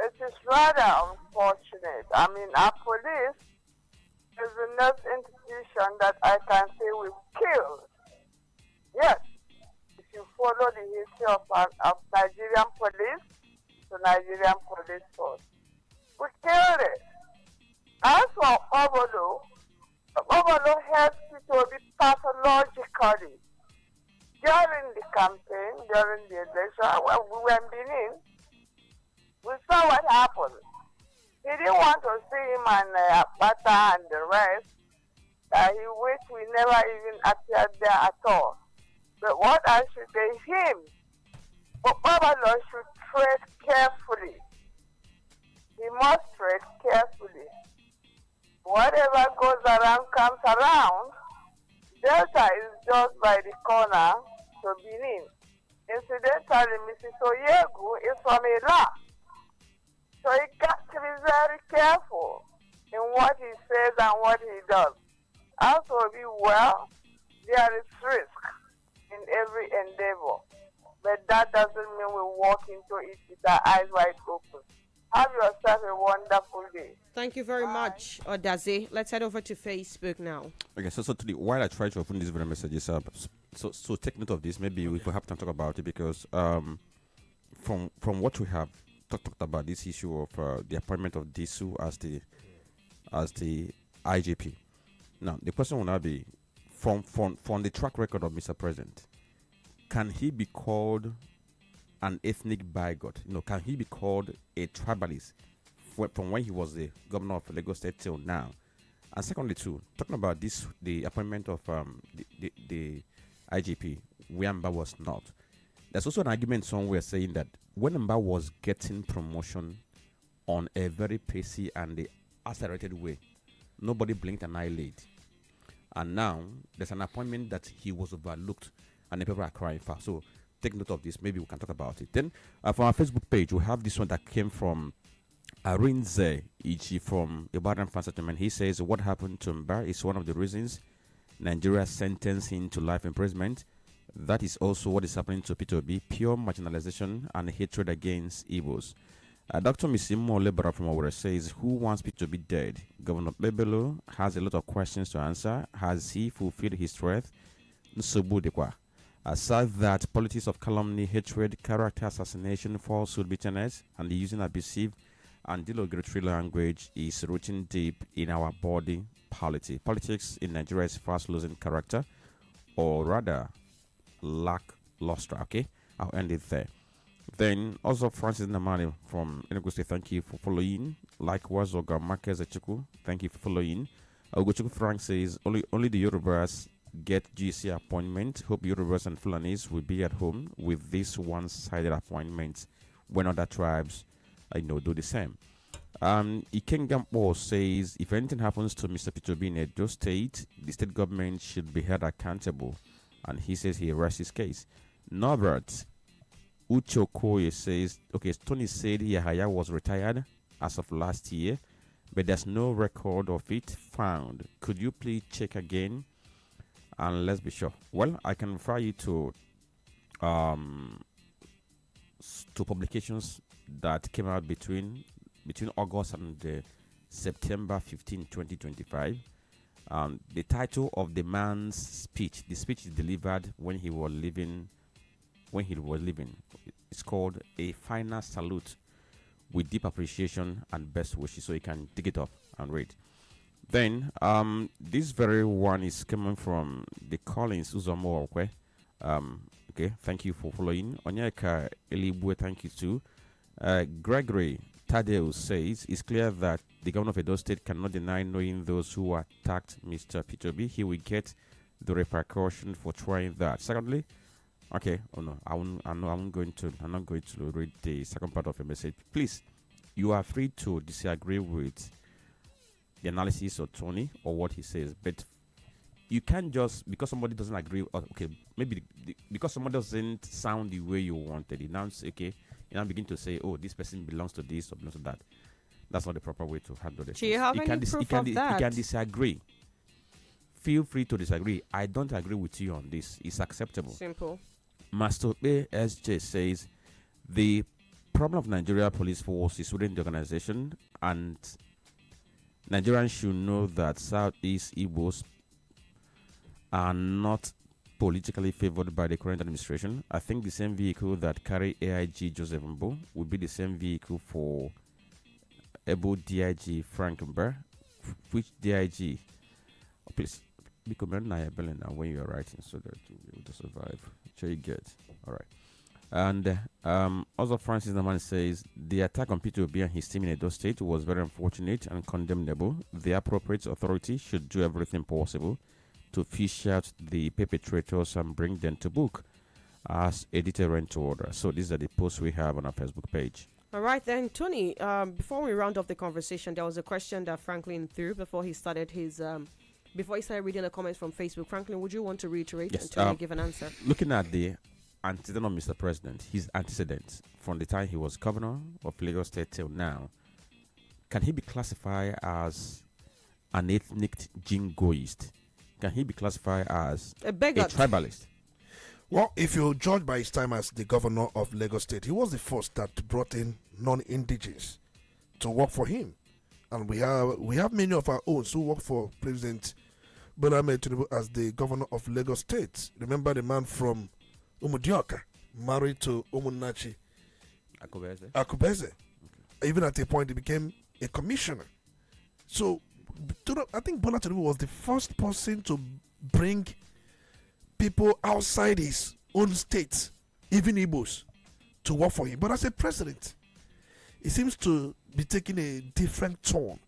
it is rather unfortunate. I mean, our police is the next institution that I can say we've killed. Yes, if you follow the history of Nigerian police to Nigerian police force, we killed it. As for Obolo helped people be pathologically during the campaign, during the election, when we were in Benin. We saw what happened. He didn't want to see him and Bata and the rest. He wished we never even appeared there at all. But what I should say, him, Obama should tread carefully. He must tread carefully. Whatever goes around comes around. Delta is just by the corner to Benin. Incidentally, Mrs. Oyegu is from Iraq. So he got to be very careful in what he says and what he does. Also, be well, there is risk in every endeavor. But that doesn't mean we walk into it with our eyes wide open. Have yourself a wonderful day. Thank you very much, Odaze. Let's head over to Facebook now. Okay, so today, while I try to open these very messages up, so take note of this. Maybe we will have to talk about it because from what we have talked about this issue of the appointment of Disu as the IGP. Now, the question will now be from the track record of Mr. President, can he be called an ethnic bigot? Can he be called a tribalist from when he was the governor of Lagos State till now? And secondly, too, talking about the appointment of the IGP, where Mba was not. There's also an argument somewhere saying that when Mba was getting promotion on a very pacey and accelerated way, nobody blinked an eyelid. And now there's an appointment that he was overlooked and the people are crying for. So take note of this. Maybe we can talk about it. Then from our Facebook page, we have this one that came from Arinze Ichi from Ibadan Fan Settlement. He says, what happened to Mba is one of the reasons Nigeria sentenced him to life imprisonment. That is also what is happening to P2B, pure marginalization and hatred against Igbos. Dr. Misimo Lebara from Owerri says, who wants P2B dead? Governor Bebelo has a lot of questions to answer. Has he fulfilled his threat? Nsobu Dekwa. Aside that, politics of calumny, hatred, character assassination, falsehood, bitterness, and the using abusive and derogatory language is rooting deep in our body politic. Politics in Nigeria is fast losing character, or rather, lackluster. Okay, I'll end it there. Then also Francis Namani from Enugu State, thank you for following. Likewise, Oga Marquez Echuku, thank you for following. Ogochuku Frank says only the Yorubas get GC appointment. Hope Yorubas and Fulanis will be at home with this one-sided appointment when other tribes do the same. Ikengampo says if anything happens to Mr. P2B in Edo State, the state government should be held accountable, and he says he rests his case. Norbert Uchokoye says, okay, Tony said Yahaya was retired as of last year, but there's no record of it found. Could you please check again? And let's be sure. Well, I can refer you to publications that came out between August and September 15, 2025. The title of the man's speech, the speech is delivered when he was living. It's called A Final Salute with Deep Appreciation and Best Wishes. So you can dig it up and read. Then this very one is coming from the Collins Uzomo Okwe. Okay, thank you for following. Onyeka Elibwe, thank you too. Gregory Tadeo says it's clear that the governor of Edo State cannot deny knowing those who attacked Mr. P2B. He will get the repercussion for trying that. Secondly, okay, I'm not going to read the second part of your message. Please, you are free to disagree with the analysis of Tony or what he says, but you can't just because somebody doesn't agree. Okay, maybe because somebody doesn't sound the way you wanted. You now begin to say, "Oh, this person belongs to this or belongs to that." That's not the proper way to handle this. Do you have any proof of that? You can disagree. Feel free to disagree. I don't agree with you on this. It's acceptable. Simple. Master SJ says the problem of Nigeria police force is within the organization, and Nigerians should know that Southeast Igbos are not politically favored by the current administration. I think the same vehicle that carry AIG Joseph Mbo would be the same vehicle for Ebo DIG Frank Mber, which DIG, please, become now when you are writing so that you'll be able to survive. Sure you get. All right. And also Francis Naman says, the attack on Peter Obi and his team in Edo State was very unfortunate and condemnable. The appropriate authority should do everything possible to fish out the perpetrators and bring them to book as a deterrent to order. So these are the posts we have on our Facebook page. All right then, Tony, before we round off the conversation, there was a question that Franklin threw before he started his before he started reading the comments from Facebook. Franklin, would you want to reiterate Yes, and Tony give an answer? Looking at the antecedent of Mr. President, his antecedents from the time he was governor of Lagos State till now, can he be classified as an ethnic jingoist? Can he be classified as a tribalist? Well, if you judge by his time as the governor of Lagos State, he was the first that brought in non-indigenous to work for him. And we have many of our own who work for President Bola Ahmed Tinubu as the governor of Lagos State. Remember the man from Umudioka, married to Umunachi Akubeze. Okay. Even at a point, he became a commissioner. So, I think Bola Tinubu was the first person to bring people outside his own state, even Igbos, to work for him. But as a president, he seems to be taking a different tone,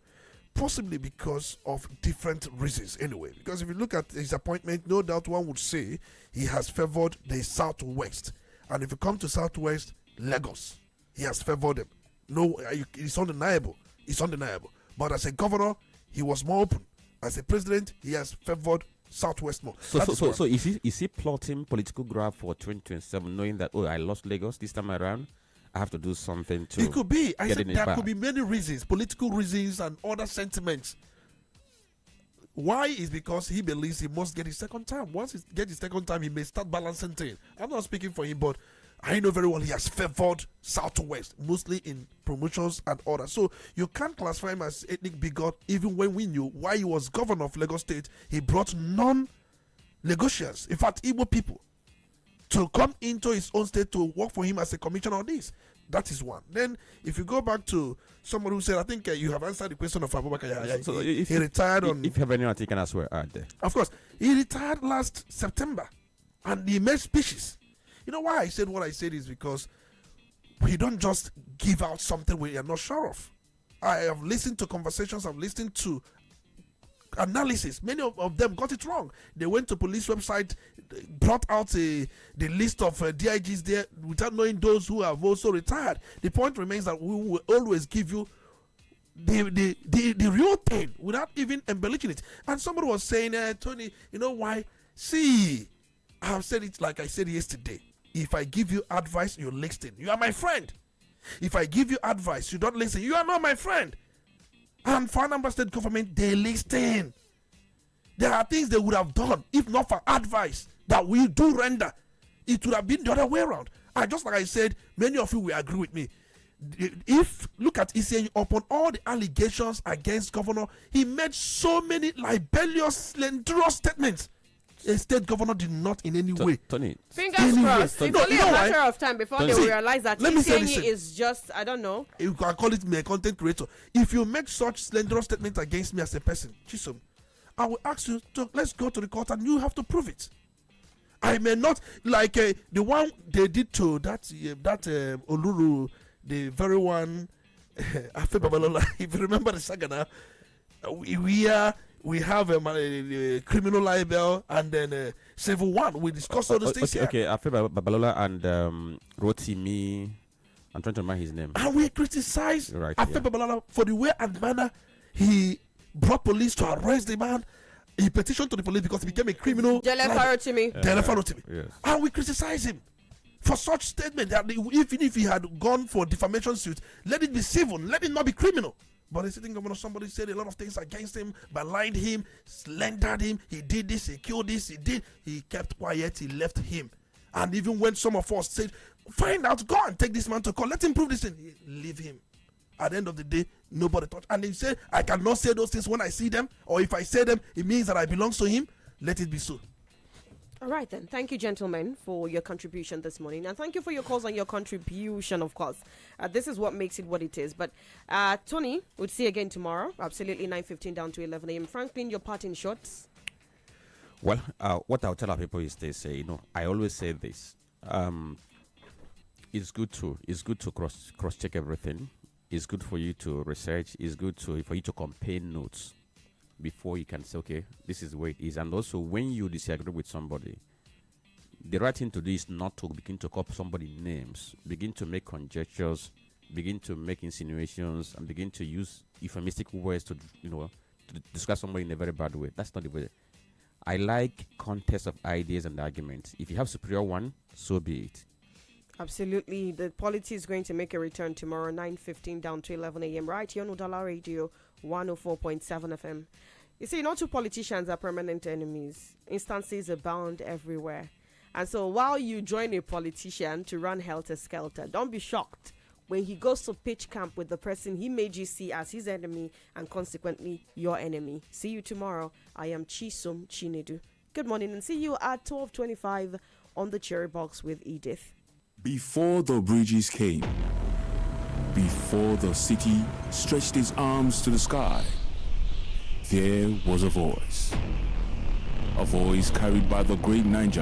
possibly because of different reasons anyway. Because if you look at his appointment, no doubt one would say he has favored the Southwest. And if you come to Southwest, Lagos, he has favored them. No, it's undeniable. It's undeniable. But as a governor, he was more open. As a president, he has favored Southwest more. So is he plotting political grab for 2027, knowing that, I lost Lagos this time around? I have to do something to. It could be. I said there could be many reasons, political reasons and other sentiments. Why is because he believes he must get his second time. Once he gets his second time, he may start balancing things. I'm not speaking for him, but I know very well he has favored Southwest, mostly in promotions and others. So you can't classify him as ethnic bigot, even when we knew why he was governor of Lagos State. He brought non-Lagosians, in fact, Igbo people, to come into his own state to work for him as a commissioner on this. That is one. Then, if you go back to someone who said, I think you have answered the question of Abubakar Yahya. So he retired on. If you have anyone, you can ask where there. Of course. He retired last September and he made speeches. You know why I said what I said is because we don't just give out something we are not sure of. I have listened to conversations, I've listened to analysis. Many of them got it wrong. They went to police website, brought out the list of DIGs there without knowing those who have also retired. The point remains that we will always give you the real thing without even embellishing it. And somebody was saying, Tony, you know why? See, I have said it like I said yesterday. If I give you advice, you listen. You are my friend. If I give you advice, you don't listen. You are not my friend. And for Anambra State government, they listen. There are things they would have done if not for advice that we do render. It would have been the other way around. And just like I said, many of you will agree with me. If look at ECN upon all the allegations against governor, he made so many libelous, slanderous statements. A state governor did not in any way. Tony. Fingers crossed. It's only a matter of time before they will realize that ECN is just, I don't know. You can call it me a content creator. If you make such slanderous statements against me as a person, Chisom, I will ask you to let's go to the court and you have to prove it. I may not like the one they did to that Oluru, the very one. If you remember the saga now, we have a criminal libel and then civil one. We discussed all these things. Okay, Afe Babalola and Rotimi. I'm trying to remember his name. And we criticized Afe Babalola for the way and manner he brought police to arrest the man. He petitioned to the police because he became a criminal. Rotimi. Yes. And we criticize him for such statement that even if he had gone for defamation suit, let it be civil, let it not be criminal. But the sitting governor, somebody said a lot of things against him, maligned him, slandered him. He did this, he killed this, he kept quiet, he left him. And even when some of us say, find out, go and take this man to court, let him prove this thing, leave him. At the end of the day, nobody touch. And they say, I cannot say those things when I see them, or if I say them, it means that I belong to him. Let it be so. All right, then. Thank you, gentlemen, for your contribution this morning. And thank you for your calls and your contribution, of course. This is what makes it what it is. But, Tony, we'll see you again tomorrow. Absolutely, 9:15 down to 11 a.m. Franklin, your parting shots. Well, what I'll tell our people is this. I always say this. It's good to cross check everything. It's good for you to research. It's good for you to compare notes before you can say, okay, this is where it is. And also, when you disagree with somebody, the right thing to do is not to begin to call somebody names, begin to make conjectures, begin to make insinuations, and begin to use euphemistic words to describe somebody in a very bad way. That's not the way. I like contest of ideas and arguments. If you have superior one, so be it. Absolutely. The Polity is going to make a return tomorrow, 9:15 down to 11 a.m. right here on Udala Radio 104.7 FM. You see, no two politicians are permanent enemies. Instances abound everywhere. And so while you join a politician to run helter-skelter, don't be shocked when he goes to pitch camp with the person he made you see as his enemy and consequently your enemy. See you tomorrow. I am Chisum Chinedu. Good morning and see you at 12:25 on the Cherry Box with Edith. Before the bridges came, before the city stretched its arms to the sky, there was a voice carried by the great Niger,